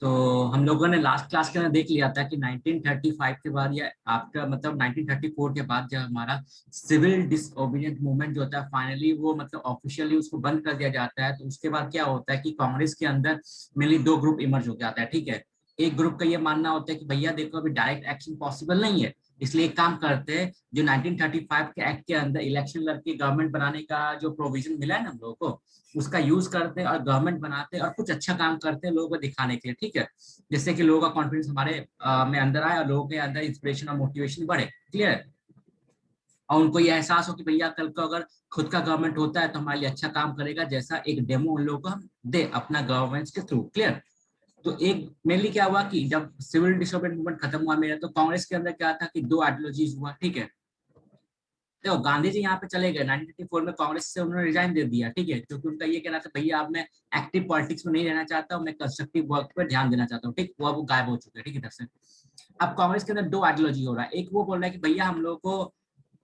तो हम लोगों ने लास्ट क्लास के अंदर देख लिया था कि 1935 के बाद या आफ्टर मतलब 1934 के बाद जब हमारा सिविल डिसओबीडियंट मूवमेंट जो होता है फाइनली वो मतलब ऑफिशियली उसको बंद कर दिया जाता है, तो उसके बाद क्या होता है कि कांग्रेस के अंदर मेनली दो ग्रुप इमर्ज हो जाता है। ठीक है, एक ग्रुप का ये मानना होता है कि भैया देखो अभी डायरेक्ट एक्शन पॉसिबल नहीं है, इसलिए एक काम करते हैं, जो 1935 के एक्ट के अंदर इलेक्शन लड़के गवर्नमेंट बनाने का जो प्रोविजन मिला है ना हम लोगों को, उसका यूज करते हैं और गवर्नमेंट बनाते हैं और कुछ अच्छा काम करते हैं लोगों को दिखाने के लिए। ठीक है, जिससे कि लोगों का कॉन्फिडेंस हमारे में अंदर आए और लोगों के अंदर इंस्पिरेशन और मोटिवेशन बढ़े। क्लियर है, और उनको ये एहसास हो कि भैया कल को अगर खुद का गवर्नमेंट होता है तो हमारे लिए अच्छा काम करेगा, जैसा एक डेमो उन लोगों को हम दे अपना गवर्नमेंट के थ्रू। क्लियर, तो एक मेनली क्या हुआ कि जब सिविल डिसोबीडियंट मूवमेंट खत्म हुआ मेरा, तो कांग्रेस के अंदर क्या था कि दो आइडियोलॉजीज हुआ। ठीक है, देखो गांधी जी यहाँ पे चले गए 1934 में, कांग्रेस से उन्होंने रिजाइन दे दिया। ठीक है, क्योंकि उनका ये कहना था भैया अब मैं एक्टिव पॉलिटिक्स में नहीं रहना चाहता हूँ, मैं कंस्ट्रक्टिव वर्क पर ध्यान देना चाहता हूँ। ठीक, वो गायब हो चुके हैं। ठीक है, इधर से अब कांग्रेस के अंदर दो आइडियोलॉजी हो रहा है। एक वो बोल रहा है कि भैया हम लोग को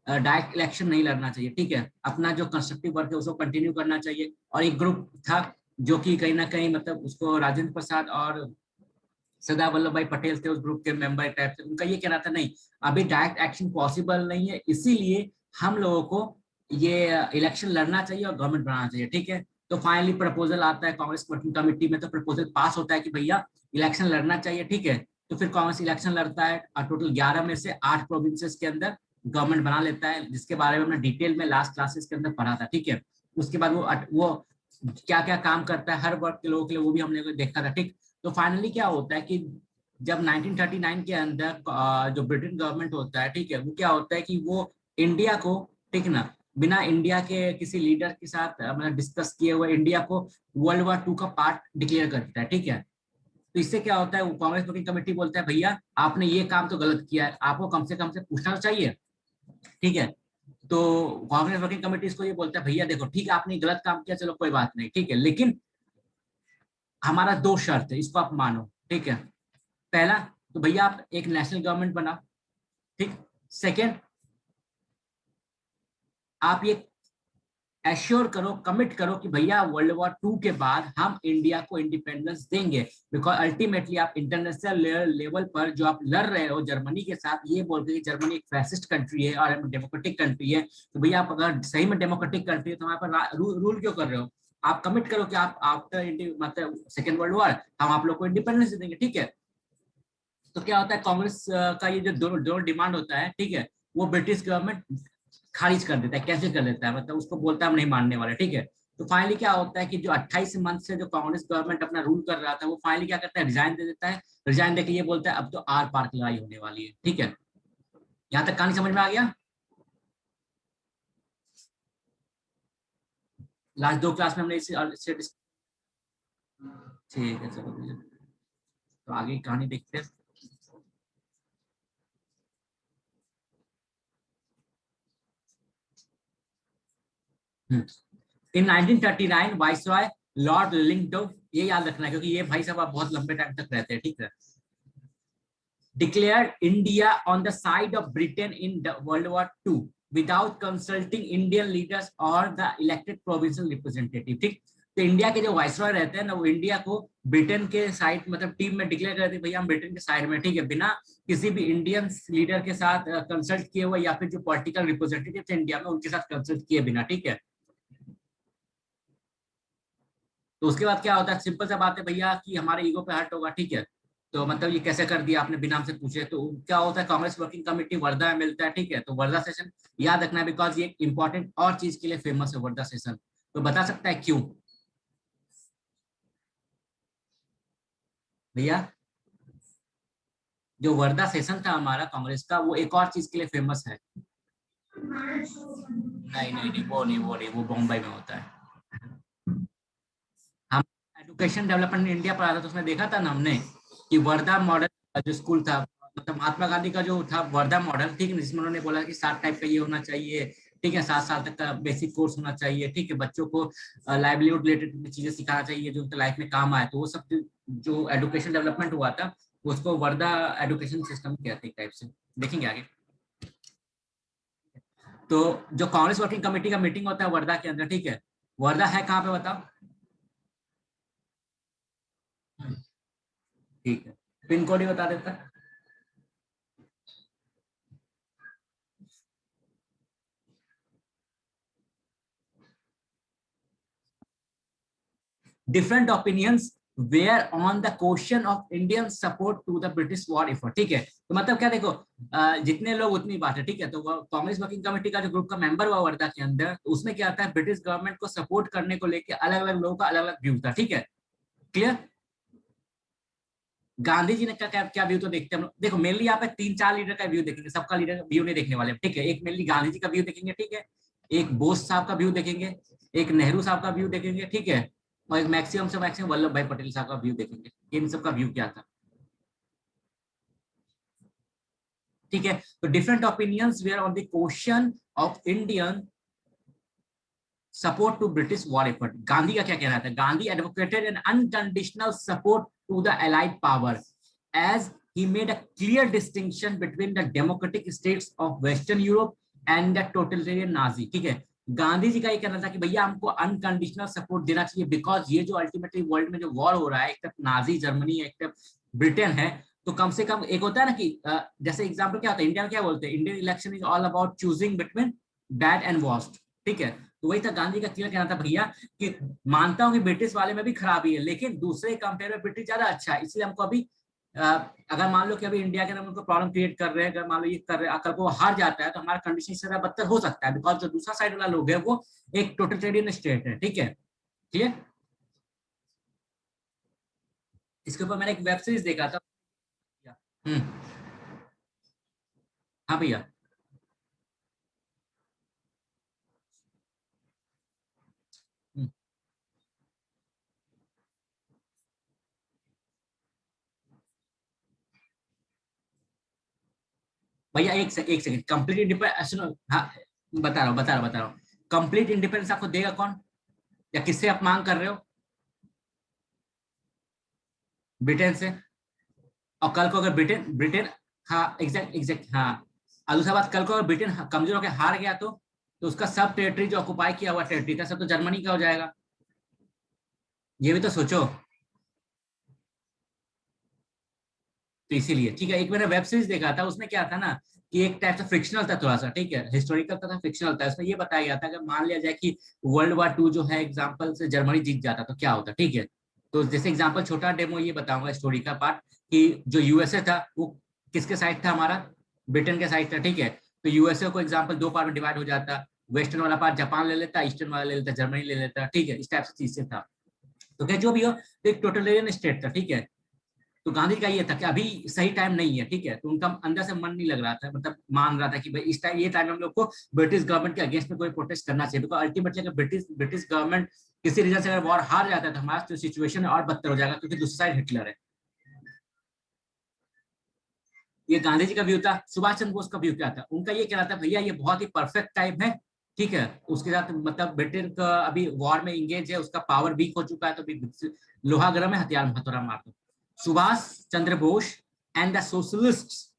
डायरेक्ट इलेक्शन नहीं लड़ना चाहिए। ठीक है, अपना जो कंस्ट्रक्टिव वर्क है उसको कंटिन्यू करना चाहिए। और एक ग्रुप था जो कि कहीं ना कहीं मतलब उसको राजेंद्र प्रसाद और सरदार वल्लभ भाई पटेल थे उस ग्रुप के मेंबर टाइप से, उनका ये कहना था नहीं अभी डायरेक्ट एक्शन पॉसिबल नहीं है, इसीलिए हम लोगों को ये इलेक्शन लड़ना चाहिए और गवर्नमेंट बनाना चाहिए। ठीक है, तो फाइनली प्रपोजल आता है कांग्रेस वर्किंग कमेटी में, तो प्रपोजल पास होता है कि भैया इलेक्शन लड़ना चाहिए। ठीक है, तो फिर कांग्रेस इलेक्शन लड़ता है और टोटल 11 में से 8 प्रोविंसेस के अंदर गवर्नमेंट बना लेता है, जिसके बारे में हमने डिटेल में लास्ट क्लासेस के अंदर पढ़ा था। ठीक है, उसके बाद वो क्या क्या काम करता है हर वर्ग के लोगों के लिए वो भी हमने देखा था। ठीक, तो फाइनली क्या होता है कि जब 1939 के अंदर जो ब्रिटेन गवर्नमेंट होता है, ठीक है, वो क्या होता है कि वो इंडिया को, ठीक ना, बिना इंडिया के किसी लीडर के साथ मतलब डिस्कस किए हुए इंडिया को वर्ल्ड वॉर 2 का पार्ट डिक्लेयर करता है। ठीक है, तो इससे क्या होता है, वो कांग्रेस वर्किंग कमेटी बोलता है भैया आपने ये काम तो गलत किया है, आपको कम से कम से पूछना चाहिए। ठीक है, तो कांग्रेस वर्किंग कमेटी इसको ये बोलता है भैया देखो ठीक है आपने गलत काम किया, चलो कोई बात नहीं, ठीक है, लेकिन हमारा दो शर्त है, इसको आप मानो। ठीक है, पहला तो भैया आप एक नेशनल गवर्नमेंट बनाओ। ठीक, सेकेंड आप ये एश्योर करो, कमिट करो कि भैया वर्ल्ड वॉर 2 के बाद हम इंडिया को इंडिपेंडेंस देंगे। बिकॉज अल्टीमेटली आप इंटरनेशनल लेवल पर जो आप लड़ रहे हो जर्मनी के साथ, ये बोल के कि जर्मनी एक फैसिस्ट कंट्री है और डेमोक्रेटिक कंट्री है, तो भैया आप अगर सही में डेमोक्रेटिक कंट्री है तो हमारे पर रूल क्यों कर रहे हो? आप कमिट करो कि आप आफ्टर मतलब सेकेंड वर्ल्ड वॉर हम आप लोग को इंडिपेंडेंस दे देंगे। ठीक है, तो क्या होता है कांग्रेस का ये जो दोनों दोनों डिमांड होता है, ठीक है, वो ब्रिटिश गवर्नमेंट खारिज कर देता है, कैंसिल कर देता है, मतलब उसको बोलता है हम नहीं मानने वाले। ठीक है, तो फाइनली क्या होता है कि जो 28 मंथ से जो कांग्रेस गवर्नमेंट अपना रूल कर रहा था वो फाइनली क्या करता है, रिजाइन दे देता है। रिजाइन देके ये बोलता है अब तो आर पार की लड़ाई होने वाली है। ठीक है, यहाँ तक कहानी समझ में आ गया? लास्ट दो क्लास में हमने इससे ठीक है, चलो भैया, तो आगे की कहानी देखते हैं। इन 1939 वाइसरॉय लॉर्ड लिंगडोफ, ये याद रखना है क्योंकि ये भाई साहब आप बहुत लंबे टाइम तक रहते हैं। ठीक है, declared India on the side of Britain in the World War II without consulting Indian leaders or the elected provincial representative। ठीक, तो इंडिया के जो वाइसरॉय रहते हैं ना, वो इंडिया को ब्रिटेन के साइड मतलब टीम में डिक्लेयर करते हैं भैया हम ब्रिटेन के साइड में। ठीक है, बिना किसी भी इंडियन लीडर के साथ कंसल्ट किए हुए या फिर जो पॉलिटिकल रिप्रेजेंटेटिव थे इंडिया में उनके साथ कंसल्ट किए बिना। ठीक है, तो उसके बाद क्या होता है, सिंपल सा बात है भैया कि हमारे ईगो पे हर्ट होगा। ठीक है, तो मतलब ये कैसे कर दिया आपने बिना हमसे पूछे, तो क्या होता है कांग्रेस वर्किंग कमेटी वर्धा में मिलता है। ठीक है, तो वर्धा सेशन याद रखना है बिकॉज ये इंपॉर्टेंट और चीज के लिए फेमस है वर्धा सेशन, तो बता सकता है क्यों भैया? जो वर्धा सेशन था हमारा कांग्रेस का, वो एक और चीज के लिए फेमस है। नहीं नहीं नहीं, वो नहीं, वो बॉम्बे में होता है। हम एजुकेशन डेवलपमेंट इंडिया पढ़ा था तो उसमें देखा था ना हमने कि वर्धा मॉडल जो स्कूल था, मतलब महात्मा गांधी का जो था वर्धा मॉडल, ठीक है, जिसमें उन्होंने बोला कि 7 टाइप का ये होना चाहिए। ठीक है, 7 साल तक का बेसिक कोर्स होना चाहिए। ठीक है, बच्चों को लाइवलीहुड रिलेटेड चीजें सिखाना चाहिए जो उनके लाइफ में काम आए, तो वो सब जो एजुकेशन डेवलपमेंट हुआ था उसको वर्धा एजुकेशन सिस्टम कहते हैं एक टाइप से। देखेंगे आगे। तो जो कांग्रेस वर्किंग कमेटी का मीटिंग होता है वर्धा के अंदर, ठीक है, वर्धा है कहाँ पे बताओ? ठीक है, पिन कोड ही बता देता। Different opinions were on the question of Indian support to the British war effort. ठीक है, तो मतलब क्या देखो, जितने लोग उतनी बात है। ठीक है, तो कांग्रेस वर्किंग कमेटी का जो ग्रुप का मेंबर हुआ वर्धा के अंदर, तो उसमें क्या था, ब्रिटिश गवर्नमेंट को सपोर्ट करने को लेकर अलग अलग लोगों का अलग अलग व्यू था। ठीक है, क्लियर। गांधी जी ने क्या क्या व्यू तो देखते हैं हम लोग। देखो मेनली यहाँ पे 3-4 लीडर का व्यू देखेंगे, सबका लीडर का व्यू नहीं देखने वाले। ठीक है, एक मेनली गांधी जी का व्यू देखेंगे, ठीक है, एक बोस साहब का व्यू देखेंगे, एक नेहरू साहब का व्यू देखेंगे, ठीक है, और एक मैक्सिमम से मैक्सिमम वल्लभ भाई पटेल साहब का व्यू देखेंगे। इन सबका व्यू क्या था। ठीक है, तो different opinions were on the question of Indian support to British war effort. Gandhi का क्या कहना था, Gandhi advocated an unconditional support to the allied power as he made a clear distinction between the democratic states of Western Europe and the totalitarian Nazi। ठीक है, गांधी जी का ये कहना था कि भैया हमको अनकंडीशनल सपोर्ट देना चाहिए, बिकॉज ये जो अल्टीमेटली वर्ल्ड में जो वॉर हो रहा है, एक तरफ नाजी जर्मनी है, एक तरफ ब्रिटेन है, तो कम से कम एक होता है ना कि जैसे एग्जांपल क्या होता है, इंडिया में क्या बोलते हैं, Indian election is all about choosing between bad and worst. ठीक है, तो वही था गांधी का क्लियर कहना था, भैया कि मानता हूं कि ब्रिटिश वाले में भी खराबी है, लेकिन दूसरे कंपेयर में ब्रिटिश ज्यादा अच्छा है, इसलिए हमको अभी अगर मान लो कि अभी इंडिया के अंदर उनको प्रॉब्लम क्रिएट कर रहे हैं, अगर मान लो ये कर रहे हैं, कल को हार जाता है तो हमारा कंडीशन इससे ज्यादा बदतर हो सकता है, बिकॉज जो दूसरा साइड वाला लोग है वो एक टोटलिटेरियन स्टेट है। ठीक है, क्लियर। इसके ऊपर मैंने एक वेब सीरीज देखा था। हम्म, हाँ भैया। हम्म, भैया एक सेकंड, कंप्लीट इंडिपेंडेंस सुनो। हाँ, बता रहा हूँ। कंप्लीट इंडिपेंडेंस आपको देगा कौन, या किससे आप मांग कर रहे हो। ब्रिटेन से। और कल को अगर ब्रिटेन ब्रिटेन हाँ एग्जैक्ट हाँ, और दूसरा बात, कल को अगर ब्रिटेन कमजोर होकर हार गया तो उसका सब टेरिटरी जो ऑक्युपाई किया हुआ टेरिटरी था सब तो जर्मनी का हो जाएगा। ये भी तो सोचो। तो इसीलिए ठीक है, एक मैंने वेब सीरीज देखा था, उसमें क्या था ना कि एक टाइप से फ्रिक्शनल था, थोड़ा सा ठीक है, हिस्टोरिकल था, फ्रिक्शनल था। उसमें ये बताया गया था कि मान लिया जाए कि वर्ल्ड वॉर 2 जो है एग्जाम्पल से जर्मनी जीत जाता तो क्या होता। ठीक है, तो जैसे एग्जाम्पल छोटा डेमो ये बताऊंगा स्टोरी का पार्ट, कि जो यूएसए था वो किसके साइड था, हमारा ब्रिटेन के साइड था। ठीक है, तो यूएसए को एग्जाम्पल 2 पार्ट में डिवाइड हो जाता, वेस्टर्न वाला पार्ट जापान ले लेता, ईस्टर्न वाला ले लेता जर्मनी ले लेता। ठीक है, इस टाइप से चीज से था। तो क्या जो भी हो, तो एक टोटलियन स्टेट था। ठीक है, तो गांधी का ये था कि अभी सही टाइम नहीं है। ठीक है, तो उनका अंदर से मन नहीं लग रहा था, मतलब मान रहा था कि भाई इस टाइम ये टाइम हम लोग को ब्रिटिश गवर्नमेंट के अगेंस्ट में कोई प्रोटेस्ट करना चाहिए, बिकॉज अल्टीमेटली अगर ब्रिटिश गवर्नमेंट किसी रीजन से अगर वॉर हार जाता है तो हमारा जो सिचुएशन है और बदतर हो जाएगा, क्योंकि दूसरी साइड हिटलर है। ये गांधी जी का व्यू था। सुभाष चंद्र बोस का व्यू क्या था, उनका ये कहना था, भैया ये बहुत ही परफेक्ट टाइम है। ठीक है, उसके साथ मतलब ब्रिटेन का अभी वॉर में इंगेज है, उसका पावर वीक हो चुका है, तो भी लोहा गर्म है, हथियार हथौड़ा मार दो। Subhash Chandra Bose and the socialists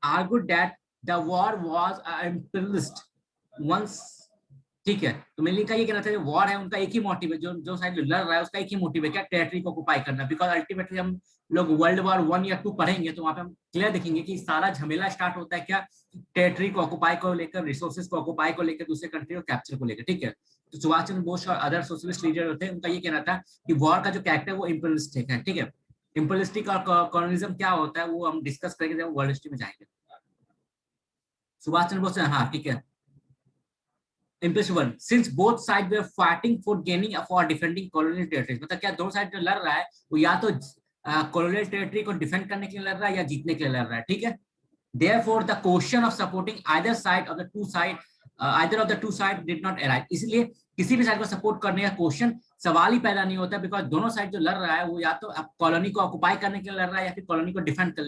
argued that the war was imperialist once। ठीक है, तो मेनली का ये कहना था, वॉर है उनका एक ही मोटिव है, जो जो साइड लड़ रहा है उसका एक ही मोटिव है, क्या, टेरिटरी को ऑक्युपाई करना। बिकॉज अल्टीमेटली हम लोग वर्ल्ड वॉर 1 या 2 पढ़ेंगे तो वहां पे हम क्लियर देखेंगे कि सारा झमेला स्टार्ट होता है क्या, टेरिटरी को ऑक्युपाई को लेकर, रिसोर्सेज को ऑक्युपाई को लेकर, दूसरे कंट्री को कैप्चर को लेकर। ठीक है, तो सुभाष चंद्र बोस और अदर सोशलिस्ट लीडर होते हैं, उनका ये कहना था कि वॉर का जो कैरेक्टर वो इंपीरियलिस्टिक है। ठीक है, इंपीरियलिस्टिक और कॉलोनिज्म क्या होता है वो हम डिस्कस करेंगे जब वर्ल्ड हिस्ट्री में जाएंगे। सुभाष चंद्र बोस, हाँ ठीक है। Impulse one, since both sides were fighting for gaining for defending colonial territories, मतलब क्या दोनों साइड जो लड़ रहा है वो या तो कॉलोनियल टेरिटरी को डिफेंड करने के लिए लड़ रहा है या जीतने के लिए लड़ रहा है। ठीक है, therefore the question of supporting either of the two side did not arise। इसलिए किसी भी साइड को सपोर्ट करने का क्वेश्चन सवाल ही पैदा नहीं होता, बिकॉज दोनों साइड जो लड़ रहा है वो या तो कॉलोनी को ऑक्युपाई करने के लिए लड़ रहा है या फिर कॉलोनी को डिफेंड के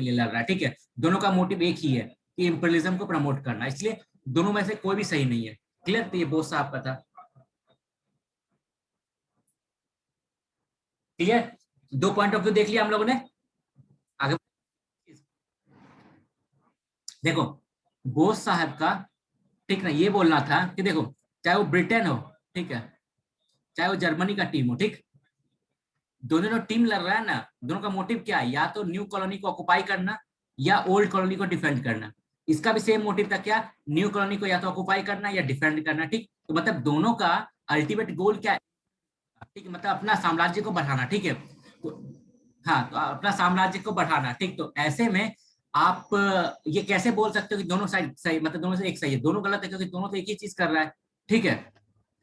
लिए लड़ रहा है। ठीक है, दोनों का मोटिव एक ही है कि इंपीरियलिज्म को प्रमोट करना, इसलिए दोनों में से कोई भी सही नहीं है। क्लियर, तो ये बोस साहब का था। क्लियर, 2 पॉइंट ऑफ व्यू देख लिया हम लोगों ने। आगे देखो, बोस साहब का ठीक ना ये बोलना था कि देखो, चाहे वो ब्रिटेन हो, ठीक है, चाहे वो जर्मनी का टीम हो, ठीक, दोनों जो टीम लड़ रहा है ना, दोनों का मोटिव क्या है, या तो न्यू कॉलोनी को ऑक्युपाई करना या ओल्ड कॉलोनी को डिफेंड करना। इसका भी सेम मोटिव था, क्या, न्यू कॉलोनी को या तो ऑक्युपाई करना या डिफेंड करना। ठीक, तो मतलब दोनों का अल्टीमेट गोल क्या है, ठीक, मतलब अपना साम्राज्य को बढ़ाना। ठीक है, तो हाँ, तो अपना साम्राज्य को बढ़ाना। ठीक, तो ऐसे में आप ये कैसे बोल सकते हो कि दोनों साइड सही, मतलब दोनों से एक सही है, दोनों गलत है, क्योंकि दोनों तो एक ही चीज कर रहा है। ठीक है,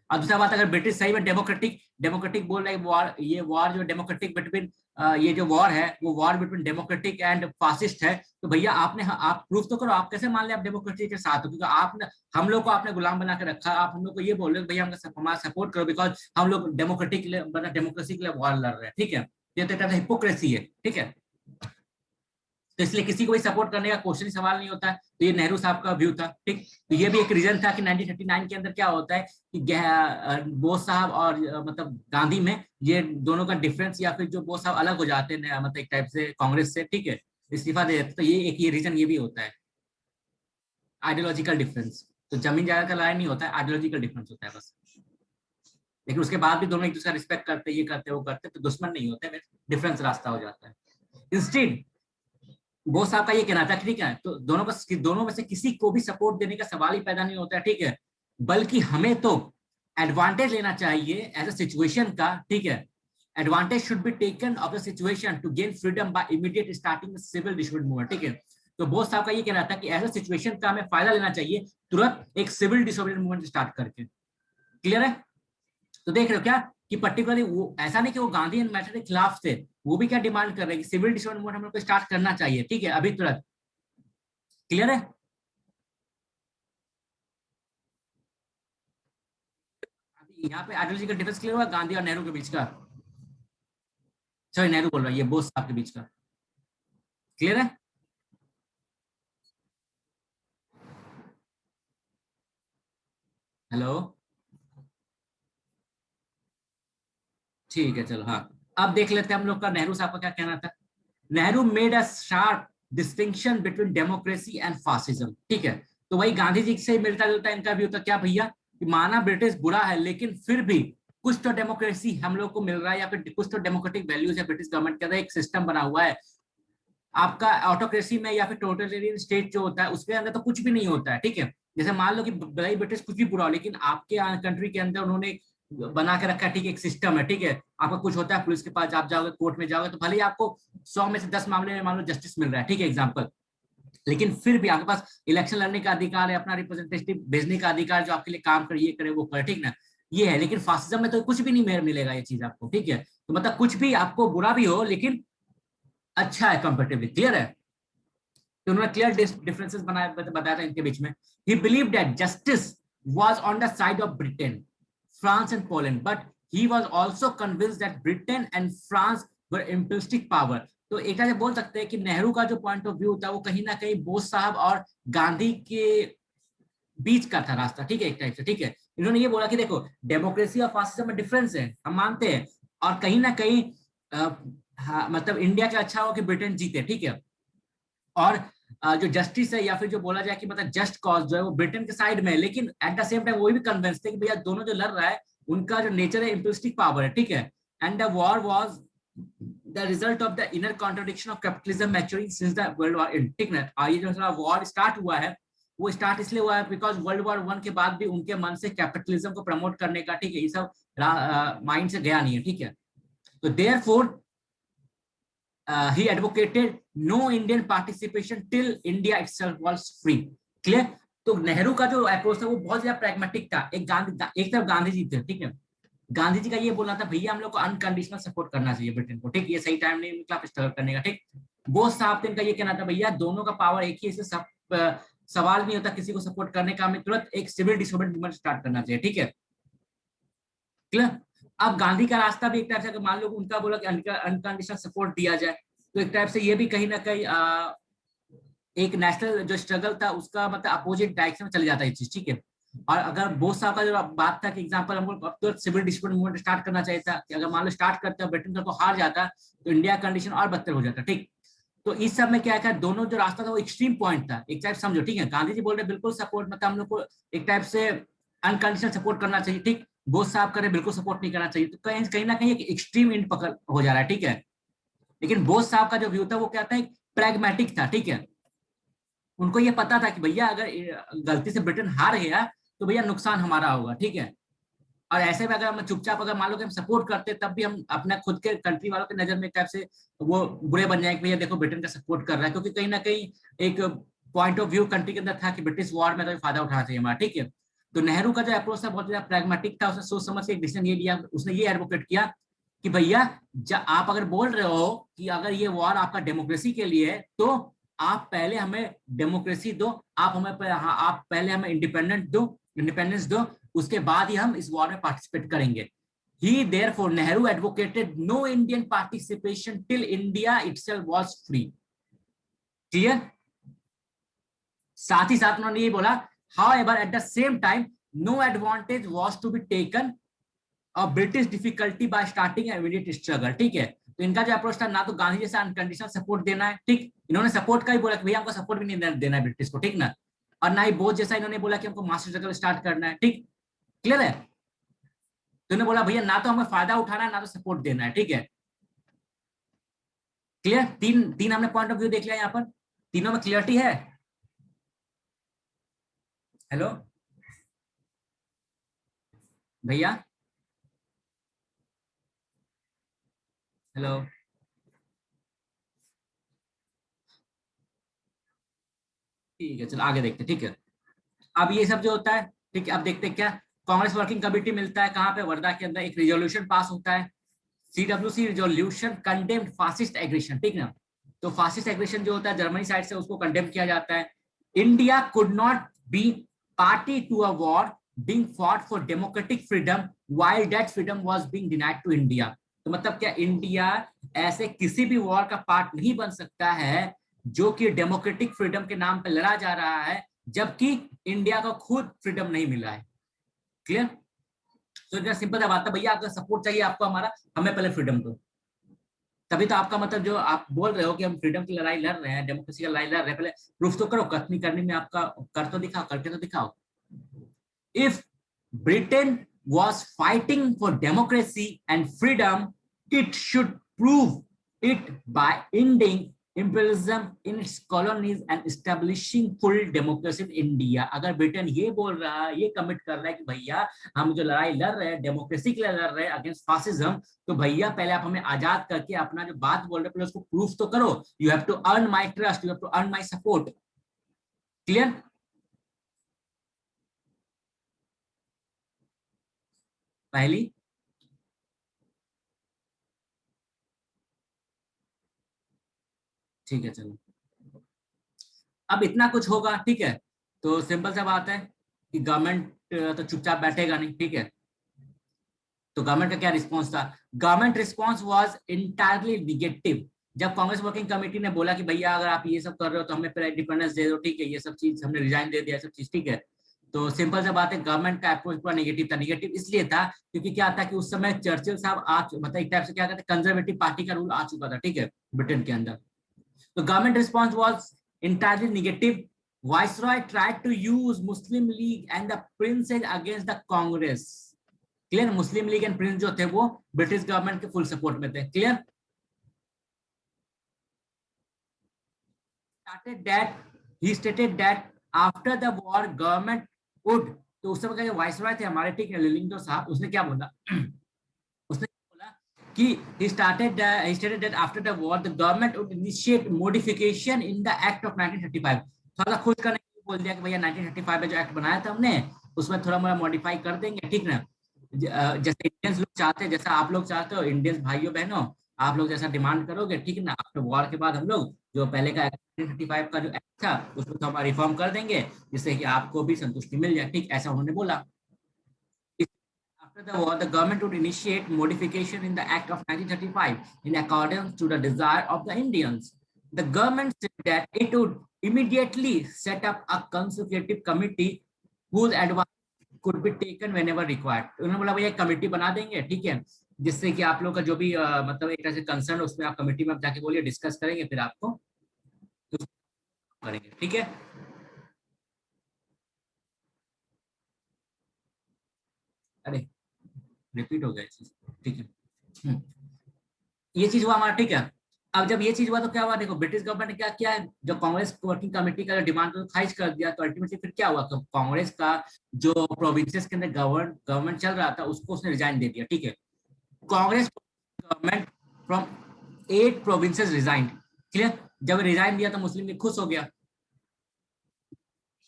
और दूसरा बात, अगर ब्रिटिश सही में डेमोक्रेटिक डेमोक्रेटिक बोल रहे हैं, वॉर, ये वॉर जो डेमोक्रेटिक बिटवीन, ये जो वॉर है वो war between democratic and fascist है, तो भैया आपने, आप प्रूफ तो करो, आप कैसे मान ले आप डेमोक्रेसी के साथ हो, क्योंकि आपने हम लोग को आपने गुलाम बना के रखा, आप हम लोग को ये बोल रहे हो भैया हमारा सपोर्ट करो, बिकॉज हम लोग डेमोक्रेटिक डेमोक्रेसी के लिए वॉर लड़ रहे हैं। ठीक है, ये तो हिपोक्रेसी है। ठीक है, तो इसलिए किसी को भी सपोर्ट करने का क्वेश्चन सवाल नहीं होता है। तो ये नेहरू साहब का व्यू था। ठीक, तो ये भी एक रीजन था कि 1939 के अंदर क्या होता है कि बोस साहब और मतलब गांधी में ये दोनों का डिफरेंस, या फिर जो बोस साहब अलग हो जाते हैं मतलब एक टाइप से कांग्रेस से। ठीक है, इस्तीफा दे देते, तो ये एक ये रीजन ये भी होता है, आइडियोलॉजिकल डिफरेंस। तो जमीन जायदाद का लड़ाई नहीं होता है, आइडियोलॉजिकल डिफरेंस होता है बस। लेकिन उसके बाद भी दोनों एक दूसरे का रिस्पेक्ट करते, ये करते वो करते, तो दुश्मन नहीं होते, डिफरेंस रास्ता हो जाता है। इंस्टेड बोस साहब का ये कहना था, ठीक है, तो दोनों में से किसी को भी सपोर्ट देने का सवाल ही पैदा नहीं होता है। ठीक है, बल्कि हमें तो एडवांटेज लेना चाहिए एज अ सिचुएशन का। ठीक है, advantage should be taken of the situation to gain freedom by immediate starting civil disobedient movement. ठीक है, तो बोस साहब का ये कहना था कि एज अ सिचुएशन का हमें फायदा लेना चाहिए तुरंत एक सिविल डिसोबीडिएंट मूवमेंट स्टार्ट करके। क्लियर है? तो देख रहे हो क्या कि पर्टिकुलरली वो ऐसा नहीं कि वो गांधी एंड मैटर के खिलाफ थे, वो भी क्या डिमांड कर रहे हैं कि सिविल डिसोबीडिएंट मूवमेंट हम लोग को स्टार्ट करना चाहिए। ठीक है, अभी तुरंत। क्लियर है? अभी यहाँ पे आइडियोलॉजिकल डिफरेंस क्लियर हुआ गांधी और नेहरू के बीच का। सॉरी, नेहरू बोल रहा है, ये बोस साहब के बीच का। क्लियर है? हेलो, ठीक है, चलो। हाँ, अब देख लेते हैं हम लोग का नेहरू साहब का क्या कहना था। Nehru made a sharp distinction between democracy and fascism. ठीक है, तो वही गांधी जी से मिलता जुलता इनका भी होता, क्या भैया, कि माना ब्रिटिश बुरा है, लेकिन फिर भी कुछ तो डेमोक्रेसी हम लोग को मिल रहा है, या फिर कुछ तो डेमोक्रेटिक वैल्यूज है ब्रिटिश गवर्नमेंट के अंदर, एक सिस्टम बना हुआ है। आपका ऑटोक्रेसी में या फिर टोटलिटेरियन स्टेट जो होता है उसके अंदर तो कुछ भी नहीं होता है। ठीक है, जैसे मान लो कि भले ब्रिटिश कुछ भी बुरा हो, लेकिन आपके कंट्री के अंदर उन्होंने बना के रखा है, ठीक है, एक सिस्टम है। ठीक है, आपका कुछ होता है, पुलिस के पास आप जाओगे, कोर्ट में जाओगे, तो भले ही आपको 100 में से 10 मामले में मान लो जस्टिस मिल रहा है। ठीक है, एग्जाम्पल, लेकिन फिर भी आपके पास इलेक्शन लड़ने का अधिकार है, अपना रिप्रेजेंटेटिव भेजने का अधिकार, जो आपके लिए काम करे, ये करे वो करे। ठीक ना, ये है। लेकिन फासिज्म में तो कुछ भी नहीं मिलेगा ये चीज आपको। ठीक है, तो मतलब कुछ भी आपको बुरा भी हो, लेकिन अच्छा है कंपेरेटिवली। क्लियर है? तो उन्होंने क्लियर डिफरेंसेस बताया था इनके बीच में। ही believe that justice was on the side of Britain, France and Poland, but he was also convinced that Britain and France were imperialistic power. तो एक तरह से बोल सकते हैं कि नेहरू का जो पॉइंट ऑफ व्यू था वो कहीं ना कहीं बोस साहब और गांधी के बीच का था रास्ता। ठीक है, एक टाइप से। ठीक है, इन्होंने ये बोला कि देखो, डेमोक्रेसी और फासिज्म में डिफरेंस है, हम मानते हैं, और कहीं ना कहीं हाँ, मतलब इंडिया का अच्छा हो कि ब्रिटेन जीते। ठीक है, और जो जस्टिस है, या फिर जो बोला जाए कि मतलब जस्ट कॉज जो है वो ब्रिटेन के साइड में है, लेकिन एट द सेम टाइम वो भी कन्विंस थे कि भैया दोनों जो लड़ रहा है उनका जो नेचर है इम्पीरियलिस्टिक पावर है। ठीक है, and the war was the result of the inner contradiction of capitalism maturing since the world war and. ठीक है, और ये जो वॉर स्टार्ट हुआ है वो स्टार्ट इसलिए हुआ है बिकॉज वर्ल्ड वॉर 1 के बाद भी उनके मन से कैपिटलिज्म को प्रमोट करने का, ठीक है, ये सब माइंड से गया नहीं है। ठीक है, तो therefore he advocated no Indian participation till India itself was free. Clear? तो नेहरू का जो अप्रोच था वो बहुत ज्यादा प्रैग्मेटिक था। एक तरफ गांधी जी थे। ठीक है, गांधी जी का ये बोलना था भैया हम लोग को अनकंडीशनल सपोर्ट करना चाहिए ब्रिटेन को। ठीक, ये सही टाइम नहीं निकला स्ट्रगल करने का। ठीक, बोस साहब इनका ये कहना था भैया दोनों का पावर एक ही, इसे सब सवाल नहीं होता किसी को सपोर्ट करने का, हमें तुरंत एक सिविल डिसोबीडिएंट मूवमेंट स्टार्ट करना चाहिए। ठीक है, क्लियर? अब गांधी का रास्ता भी एक टाइप से, मान लो उनका बोला कि अनकंडीशनल सपोर्ट दिया जाए, तो एक टाइप से ये भी कहीं ना कहीं एक नेशनल जो स्ट्रगल था उसका मतलब अपोजिट डायरेक्शन में चले जाता है ये चीज। ठीक है, और अगर बोस साहब का जो बात था कि एग्जांपल हमको अब तो सिविल डिस्प्यूट मूवमेंट स्टार्ट करना चाहिए था, कि अगर मान लो स्टार्ट करते हैं ब्रिटेन को हार जाता तो इंडिया कंडीशन और बदतर हो जाता। ठीक, तो इस सब में क्या क्या दोनों जो रास्ता था वो एक्सट्रीम पॉइंट था, एक टाइप समझो। ठीक है, गांधी जी बोल रहे बिल्कुल सपोर्ट, मतलब हम लोग को एक टाइप से अनकंडीशनल सपोर्ट करना चाहिए। ठीक, बोस साहब करे बिल्कुल सपोर्ट नहीं करना चाहिए, तो कहीं कहीं ना कहीं एक एक्सट्रीम इंड पकड़ हो जा रहा है, ठीक है। लेकिन बोस साहब का जो व्यू था वो क्या था, एक प्रैग्मेटिक था, ठीक है। उनको ये पता था कि भैया अगर गलती से ब्रिटेन हार गया तो भैया नुकसान हमारा होगा, ठीक है। और ऐसे में अगर हम चुपचाप अगर मान लो कि हम सपोर्ट करते तब भी हम अपने खुद के कंट्री वालों की नजर में टाइप से वो बुरे बन जाएंगे, भैया देखो ब्रिटेन का सपोर्ट कर रहा है, क्योंकि कहीं ना कहीं एक पॉइंट ऑफ व्यू कंट्री के अंदर था कि ब्रिटिश वॉर में तो फायदा उठाना चाहिए हमारा, ठीक है। तो नेहरू का जो अप्रोच था बहुत ज्यादा प्रैग्मेटिक था, उसने सोच समझ के एक डिसीजन ये लिया, उसने ये एडवोकेट किया कि भैया आप अगर बोल रहे हो कि अगर ये वॉर आपका डेमोक्रेसी के लिए है तो आप पहले हमें डेमोक्रेसी दो, आप पहले हमें इंडिपेंडेंस दो, उसके बाद ही हम इस वॉर में पार्टिसिपेट करेंगे। He therefore Nehru advocated no Indian participation till India itself was free. Clear. साथ ही साथ उन्होंने ये बोला, however at the same time no advantage was to be taken और British difficulty by starting immediate struggle, ठीक है। तो इनका जो अप्रोच था, ना तो गांधी जैसा अनकंडीशनल सपोर्ट देना है, ठीक, इन्होंने सपोर्ट का ही बोला कि भैया हमको सपोर्ट भी नहीं देना है ब्रिटिश को, ठीक ना। और ना ही बोझ जैसा इन्होंने बोला कि हमको मास्टर स्ट्रगल स्टार्ट करना है, ठीक। क्लियर है। तो इन्होंने बोला भैया ना तो हमें फायदा उठाना है ना तो सपोर्ट देना है, ठीक है। क्लियर। तीन तीन हमने पॉइंट ऑफ व्यू देख लिया यहाँ पर, तीनों में क्लियरिटी है। हेलो भैया। हेलो। ठीक है, चलो आगे देखते हैं, ठीक है। अब ये सब जो होता है, ठीक है, अब देखते हैं क्या। कांग्रेस वर्किंग कमेटी मिलता है कहाँ पे, वर्धा के अंदर, एक रिजोल्यूशन पास होता है, CWC resolution condemned fascist aggression, ठीक ना। तो फासिस्ट एग्रेशन जो होता है जर्मनी साइड से, उसको कंडेम किया जाता है। India could not be party to a war being fought for democratic freedom while that freedom was being denied to India. तो मतलब क्या, इंडिया ऐसे किसी भी वॉर का पार्ट नहीं बन सकता है जो कि डेमोक्रेटिक फ्रीडम के नाम पे लड़ा जा रहा है, जबकि इंडिया को खुद फ्रीडम नहीं मिला है। क्लियर। तो इतना सिंपल सा बात है भैया, अगर सपोर्ट चाहिए आपको हमारा, हमें पहले फ्रीडम दो, तभी तो आपका मतलब जो आप बोल रहे हो कि हम फ्रीडम की लड़ाई लड़ रहे हैं, डेमोक्रेसी की लड़ाई लड़ रहे हैं, पहले प्रूफ तो करो, कथनी करने में आपका कर तो दिखाओ, करके तो दिखाओ। If Britain was fighting for democracy and freedom, it should prove it by ending imperialism in its colonies and establishing full democracy in India। अगर ब्रिटेन ये बोल रहा है, ये कमिट कर रहा है कि भैया हम जो लड़ाई लड़ रहे हैं डेमोक्रेसी के लिए लड़ रहे हैं अगेंस्ट फासिज्म, तो भैया पहले आप हमें आजाद करके अपना जो बात बोल रहे हैं पहले उसको प्रूफ तो करो। You have to earn my trust, you have to earn my support. Clear. पहली। ठीक है, चलो। अब इतना कुछ होगा, ठीक है। तो सिंपल सा बात है कि गवर्नमेंट तो चुपचाप बैठेगा नहीं, ठीक है। तो गवर्नमेंट का क्या रिस्पॉन्स था, government response was entirely negative. जब कांग्रेस वर्किंग कमेटी ने बोला कि भैया अगर आप ये सब कर रहे हो तो हमें फिर इंडिपेंडेंस दे दो, ठीक है, ये सब चीज हमने रिजाइन दे दिया, सब चीज ठीक है। तो सिंपल सा बात है, गवर्नमेंट का अप्रोच पूरा नेगेटिव था। नेगेटिव इसलिए था क्योंकि क्या था कि उस समय चर्चिल साहब मतलब एक टाइप से क्या कहते हैं, कंजर्वेटिव पार्टी का रूल आ चुका था, ठीक है, ब्रिटेन के अंदर। The government response was entirely negative. Viceroy tried to use Muslim League and the princes against the Congress. Clear? Muslim League and Prince जो थे वो ब्रिटिश गवर्नमेंट के फुल सपोर्ट में थे। Clear. Started that he stated that after the war government would, तो उस समय का जो वाइसरॉय थे हमारे, ठीक है, लिलिंगटन साहब, उसने क्या बोला उसने बोला कि he stated that after the war the government would initiate modification in the act of 1935। थोड़ा खुश करने के लिए बोल दिया कि भैया 1935 में जो एक्ट बनाया था हमने उसमें थोड़ा मोड़ा मॉडिफाई कर देंगे, ठीक ना। जैसे इंडियंस लोग चाहते हैं, जैसा आप लोग चाहते हो, इंडियंस भाइयों बहनों, आप लोग जैसा डिमांड करोगे, ठीक है ना, आफ्टर वॉर के बाद हम लोग जो पहले का 1935 का जो एक्ट था उसको तो हम रिफॉर्म कर देंगे जिससे कि आपको भी संतुष्टि मिल जाए, ठीक, ऐसा उन्होंने बोला। After the war, the government would initiate modification in the Act of 1935 in accordance to the desire of the Indians. The government said that it would immediately set up a consultative committee whose advice could be taken whenever required। उन्होंने बोला भैया committee बना देंगे, ठीक है, जिससे कि आप लोग का जो भी मतलब एक तरह से कंसर्न उसमें आप कमेटी में जाके बोलिए, डिस्कस करेंगे, फिर आपको करेंगे, ठीक है। अरे रिपीट हो गया चीज, ठीक है। ये चीज हुआ हमारा, ठीक है। अब जब ये चीज हुआ तो क्या हुआ, देखो ब्रिटिश गवर्नमेंट ने क्या किया है, जो कांग्रेस वर्किंग कमेटी का डिमांड तो खारिज कर दिया, तो अल्टीमेटली फिर क्या हुआ, तो कांग्रेस का जो प्रोविंसेस के अंदर गवर्नमेंट चल रहा था उसको उसने रिजाइन दे दिया, ठीक है। Congress government from 8 provinces resign, clear. जब रिजाइन दिया तो मुस्लिम लीग खुश हो गया।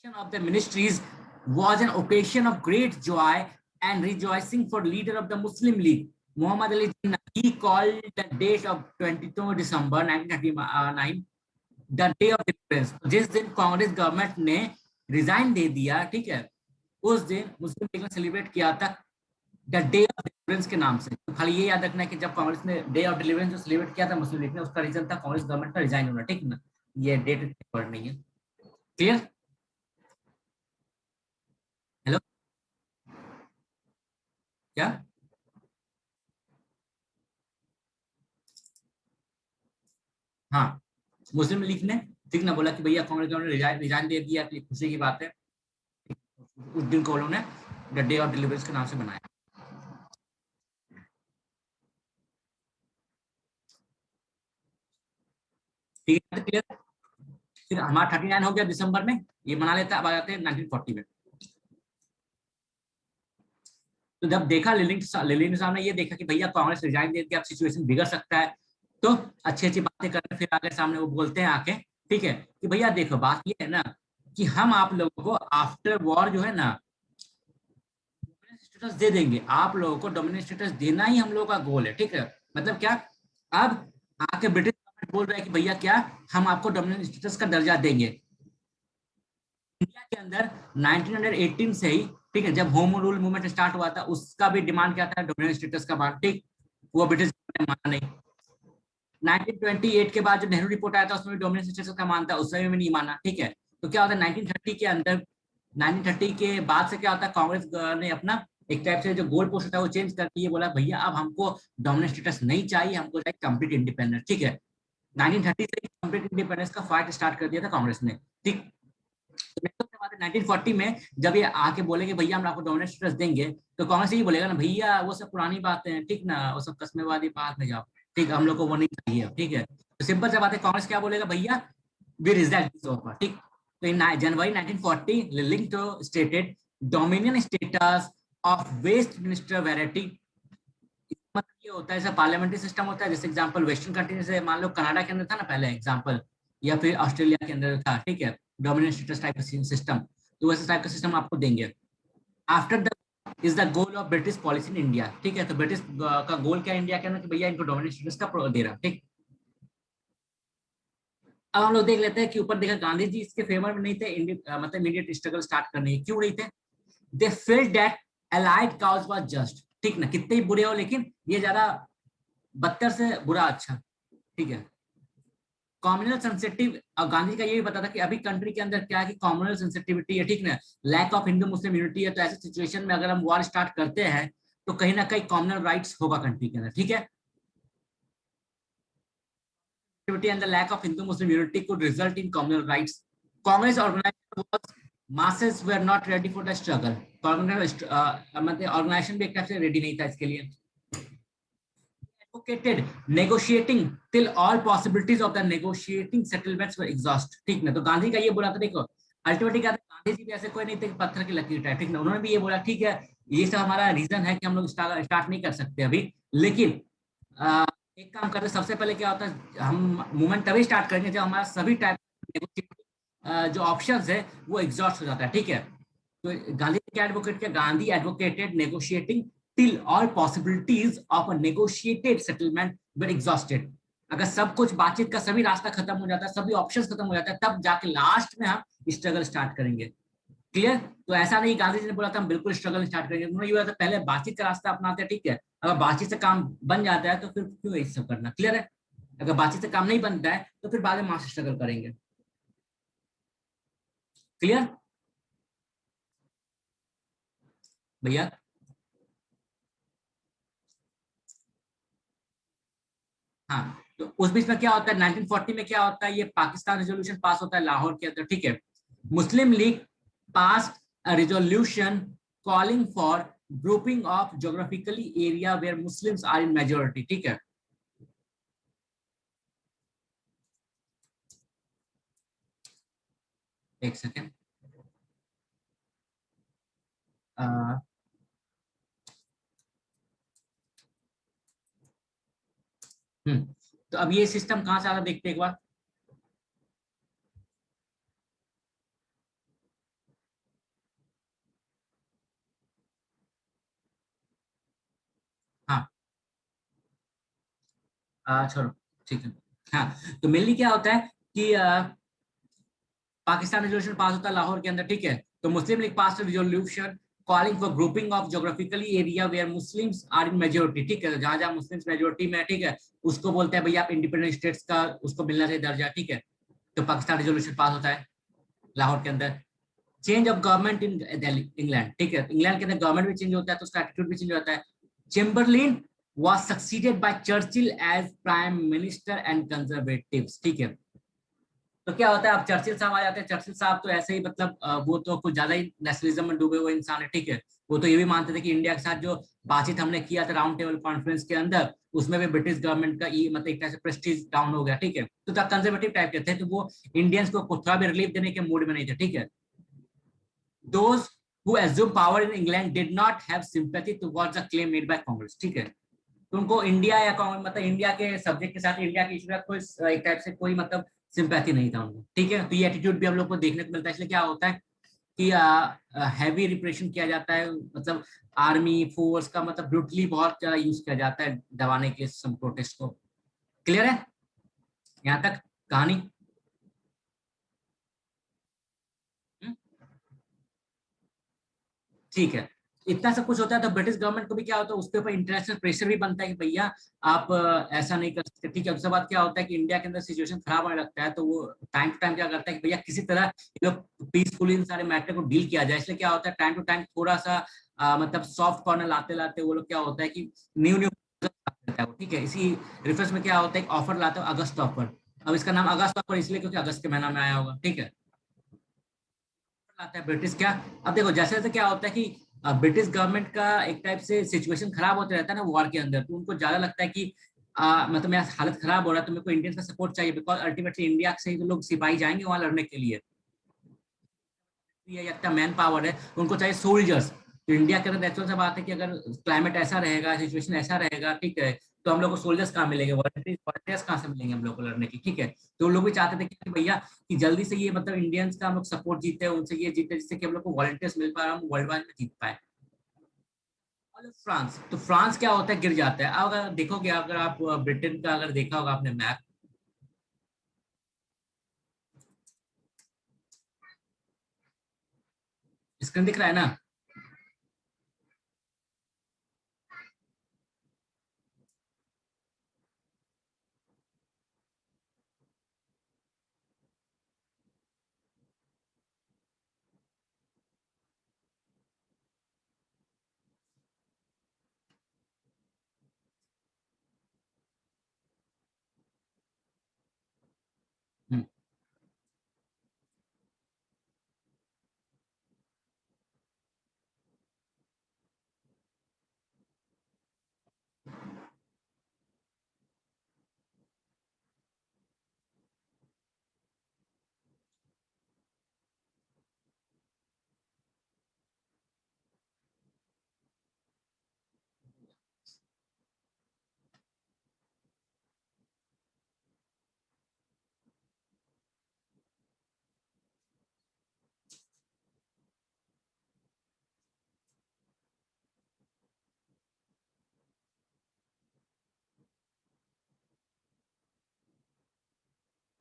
of the ministries was an occasion of great joy and rejoicing for leader of the Muslim League, Muhammad Ali Jinnah. He called the date of 22 December 1939 the day of difference. जिस दिन Congress government ने resign दे दिया, ठीक है, उस दिन मुस्लिम league ने celebrate किया था द डे ऑफ डिलीवरेंस के नाम से। तो खाली ये याद रखना है कि जब कांग्रेस ने डे ऑफ डिलीवरेंस जो सेलिब्रेट किया था मुस्लिम लीग ने, उसका रीजन था कांग्रेस गवर्नमेंट का रिजाइन होना, ठीक ना। ये डेट पर नहीं है, क्लियर। हेलो, क्या? हाँ, मुस्लिम लीग ने ठीक ना बोला कि भैया कांग्रेस गवर्नमेंट ने रिजाइन दे दिया, तो खुशी की बात है। उस दिन को उन्होंने द डे ऑफ डिलीवरेंस के नाम से बनाया। ठीक है, क्लियर। फिर हमारा 39 हो गया दिसंबर में, ये मना लेता है। अब आ जाते हैं 1940 में। तो जब देखा लिलिंग साहब ने ये देखा कि भैया कांग्रेस रिजाइन दे दिया, अब सिचुएशन बिगड़ सकता है, तो अच्छी अच्छी बातें करते फिर आगे सामने वो बोलते हैं आके, ठीक है, कि भैया देखो बात ये है ना कि हम आप लोगों को आफ्टर वॉर जो है ना स्टेटस दे देंगे, आप लोगों को डोमिनेट स्टेटस देना ही हम लोगों का गोल है, ठीक है। मतलब क्या, अब आके ब्रिटिश गवर्नमेंट बोल रहा है कि भैया क्या, हम आपको डोमिनेट स्टेटस का दर्जा देंगे। इंडिया के अंदर 1918 से ही, ठीक है, जब होम रूल मूवमेंट स्टार्ट हुआ था, उसका भी डिमांड क्या था, डोमिनेट स्टेटस का बात, ठीक। वो ब्रिटिश गवर्नमेंट माना नहीं। 1928 के बाद जो नेहरू रिपोर्ट आया था उसमें डोमिनेट स्टेटस का मानता, उस समय में नहीं माना, ठीक है। तो क्या होता है 1930 के अंदर, 1930 के बाद से क्या होता है, कांग्रेस ने अपना एक टाइप से जो गोल पोस्ट था वो चेंज करके ये बोला भैया अब हमको डोमिनेट स्टेटस नहीं चाहिए, हमको चाहिए कंप्लीट इंडिपेंडेंस, ठीक है। 1930 से कंप्लीट इंडिपेंडेंस का फाइट स्टार्ट कर दिया था कांग्रेस ने, ठीक। तो 1940 में जब ये आके बोले कि भैया हम आपको डोमिनेट स्टेटस देंगे, तो कांग्रेस यही बोलेगा ना भैया वो सब पुरानी बातें हैं, ठीक ना, वो सब कस्मेवादी बात में जाओ, ठीक, हम लोग को वो नहीं चाहिए, ठीक है। तो सिंपल सा बात है, कांग्रेस क्या बोलेगा भैया वी रिजेक्ट दिस ऑफर, ठीक। तो in January 1940 link to stated dominion status of Westminster variety. मतलब ये होता है जैसे पार्लियामेंट्री सिस्टम होता है, जैसे एग्जांपल वेस्टर्न कंट्री से मान लो कनाडा के अंदर था ना पहले एग्जांपल, या फिर ऑस्ट्रेलिया के अंदर था, ठीक है, डोमिनेंट स्टेटस टाइप का सिस्टम, तो वैसे टाइप का सिस्टम आपको देंगे। After the is the goal of British policy in India, ठीक है। तो ब्रिटिश का गोल क्या है इंडिया के अंदर कि भैया इनको डोमिनेंट स्टेटस का दे रहा, ठीक। अब हम लोग देख लेते हैं कि ऊपर देखा गांधी जी इसके फेवर में नहीं थे, मतलब इमीडिएट स्ट्रगल स्टार्ट करने, क्यों नहीं थे? They felt that allied cause was just, ठीक ना, कितने ही बुरे हो लेकिन ये ज्यादा बदतर से बुरा अच्छा, ठीक है। कॉम्युनल सेंसिटिव, और गांधी का ये भी पता था कि अभी कंट्री के अंदर क्या है कि कॉम्युनल सेंसिटिविटी है, ठीक ना, lack of Hindu Muslim unity है। तो ऐसे सिचुएशन में अगर हम वॉर स्टार्ट करते हैं तो कहीं ना कहीं कॉम्युनल राइट्स होगा कंट्री के अंदर, ठीक है। And the lack of Hindu-Muslim unity could result in communal rights. Congress organization was masses were not ready for the struggle. मतलब ऑर्गेनाइजेशन भी एक टाइप से रेडी नहीं था इसके लिए। Advocated negotiating till all possibilities of the negotiating settlements were exhausted, ठीक ना। तो गांधी का ये बोला था, देखो अल्टीमेटली क्या था, गांधी जी भी ऐसे कोई नहीं थे पत्थर की लकीर टाइप, ठीक ना। उन्होंने भी ये बोला ठीक है ये सब हमारा रीजन है कि हम लोग स्टार्ट नहीं कर सकते अभी, लेकिन एक काम करते सबसे पहले क्या होता है, हम मूवमेंट तभी स्टार्ट करेंगे जब हमारा सभी टाइप जो ऑप्शंस है वो एग्जॉस्ट हो जाता है, ठीक है। तो गांधी क्या एडवोकेट किया, Gandhi advocated negotiating till all possibilities of a negotiated settlement were exhausted. अगर सब कुछ बातचीत का सभी रास्ता खत्म हो जाता है, सभी ऑप्शंस खत्म हो जाता है, तब जाके लास्ट में हम स्ट्रगल स्टार्ट करेंगे, क्लियर। तो ऐसा नहीं गांधी जी ने बोला था हम बिल्कुल स्ट्रगल स्टार्ट करेंगे, उन्होंने ये बोला था पहले बातचीत का रास्ता अपनाते हैं, ठीक है। अगर बातचीत से काम बन जाता है तो फिर क्यों ये सब करना, क्लियर है। अगर बातचीत से काम नहीं बनता है तो फिर बाद में मास स्ट्रगल करेंगे, क्लियर भैया। हाँ, तो उस बीच में क्या होता है 1940 में क्या होता है, ये पाकिस्तान रेजोल्यूशन पास होता है लाहौर के अंदर, ठीक है। Muslim League pass resolution calling for grouping of geographically area where Muslims are in majority, ठीक है। एक सेकेंड। तो अब ये सिस्टम कहाँ से आता देखते एक बार। हाँ छोड़ो, ठीक है। हाँ तो मेनली क्या होता है कि पाकिस्तान रेजोल्यूशन पास होता है लाहौर के अंदर, ठीक है। तो Muslim League pass resolution calling for grouping of geographically area where Muslims are in majority, ठीक है। जहां जहां मुस्लिम्स मेजोरिटी में है, ठीक है, उसको बोलते हैं भैया आप इंडिपेंडेंट स्टेट्स का उसको मिलना चाहिए दर्जा, ठीक है। तो पाकिस्तान रेजोल्यूशन पास होता है लाहौर के अंदर। Change of government in England, ठीक है, इंग्लैंड के अंदर गवर्नमेंट भी चेंज होता है तो उसका एटीट्यूड भी चेंज होता है। Chamberlin was succeeded by Churchill as prime minister and conservatives, ठीक है। तो क्या होता है, अब चर्चिल साहब आ जाते हैं। चर्चिल साहब तो ऐसे ही मतलब वो तो कुछ ज्यादा ही नेशनलिज्म में डूबे हुए इंसान है, ठीक है। वो तो ये भी मानते थे कि इंडिया के साथ जो बातचीत हमने किया था राउंड टेबल कॉन्फ्रेंस के अंदर, उसमें भी ब्रिटिश गवर्नमेंट का ये मतलब एक तरह से प्रेस्टीज डाउन हो गया, ठीक है। तो कंजर्वेटिव टाइप के थे, तो वो इंडियंस को थोड़ा भी रिलीफ देने के मूड में नहीं थे, ठीक है। Those who assumed power in England did not have sympathy towards the claim made by Congress, ठीक है। तो उनको इंडिया या मतलब इंडिया के सब्जेक्ट के साथ इंडिया के इशू का कोई एक टाइप से कोई मतलब सिंपैथी नहीं था उनको, ठीक है। तो ये एटीट्यूड भी हम लोग को देखने को मिलता है। इसलिए क्या होता है कि हैवी रिप्रेशन किया जाता है, मतलब आर्मी फोर्स का मतलब ब्रूटली बहुत ज्यादा यूज किया जाता है दबाने के सम प्रोटेस्ट को। क्लियर है यहाँ तक कहानी? हम्म? ठीक है। इतना सब कुछ होता है तो ब्रिटिश गवर्नमेंट को भी क्या होता है, उसके ऊपर इंटरनेशनल प्रेशर भी बनता है कि भैया आप ऐसा नहीं कर सकते, ठीक है। उसके बाद क्या होता है कि इंडिया के अंदर सिचुएशन खराब होने लगता है, तो वो टाइम टू टाइम क्या करता है कि भैया किसी तरह ये लोग पीसफुली इन सारे मैटर को डील किया जाए। इसलिए क्या होता है टाइम टू टाइम थोड़ा सा मतलब सॉफ्ट कॉर्नर लाते लाते वो लोग क्या होता है कि न्यू न्यू, ठीक है। इसी रेफरेंस में क्या होता है, एक ऑफर लाता है अगस्त ऑफर। अब इसका नाम अगस्त ऑफर इसलिए क्योंकि अगस्त के महीना में आया होगा, ठीक है। आता है ब्रिटिश क्या, अब देखो जैसे जैसे क्या होता है कि ब्रिटिश गवर्नमेंट का एक टाइप से सिचुएशन खराब होते रहता है ना वॉर के अंदर, तो उनको ज्यादा लगता है कि मतलब मेरा हालत खराब हो रहा है तो मेरे को इंडियंस का सपोर्ट चाहिए, बिकॉज अल्टीमेटली इंडिया से ही तो लोग सिपाही जाएंगे वहां लड़ने के लिए। ये इतना मैन पावर है, उनको चाहिए सोल्जर्स। तो इंडिया के अंदर नेचुरल सा बात है कि अगर क्लाइमेट ऐसा रहेगा, सिचुएशन ऐसा रहेगा, ठीक है, तो हम लोग को सोल्जर्स कहाँ मिलेंगे, वॉलंटियर्स कहाँ से मिलेंगे हम लोग को लड़ने की, ठीक है। तो लोग भी चाहते थे कि भैया कि जल्दी से ये मतलब इंडियंस का हम लोग सपोर्ट जीते हैं उनसे, ये जीते जिससे कि हम लोग को वॉलंटियर्स मिल पाए, हम वर्ल्ड वार में जीत पाए। और फ्रांस, तो फ्रांस क्या होता है, गिर जाता है। अब अगर देखोगे, अगर आप ब्रिटेन का अगर देखा होगा आपने मैप, स्क्रीन दिख रहा है ना?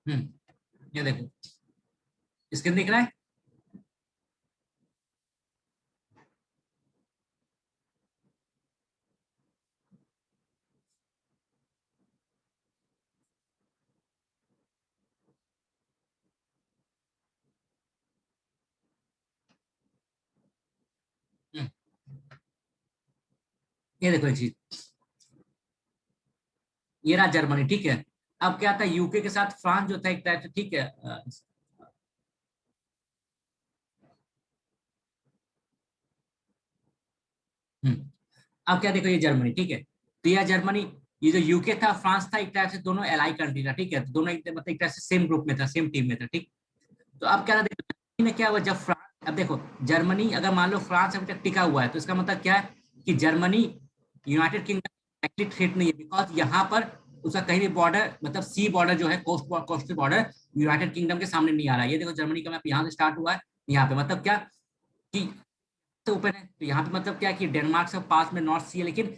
हम्म ये देखो स्क्रीन दिख रहा है। हम्म, ये देखो एक चीज, ये रहा जर्मनी, ठीक है। अब क्या था, यूके के साथ फ्रांस जो था एक टाइप से, ठीक है। अब क्या देखो, ये जर्मनी, ठीक है, तो यह जर्मनी, ये जो यूके था, फ्रांस था, एक टाइप से दोनों एलाई कंट्री था, ठीक है, तो दोनों एक मतलब एक टाइप से सेम ग्रुप में था, सेम टीम में था, ठीक। तो अब क्या देखो जर्मनी में क्या हुआ जब फ्रांस, अब देखो जर्मनी अगर मान लो फ्रांस अभी तक टिका हुआ है, तो इसका मतलब क्या है कि Germany United kingdom actually threat नहीं है, बिकॉज यहाँ पर उसका कहीं भी बॉर्डर, मतलब सी बॉर्डर जो है, कोस्टल बॉर्डर यूनाइटेड किंगडम के सामने नहीं आ रहा है। ये देखो जर्मनी का मैप यहाँ से स्टार्ट हुआ है, यहाँ पे मतलब क्या कि से ऊपर है, तो यहाँ पे मतलब क्या है कि डेनमार्क से पास में नॉर्थ सी है, लेकिन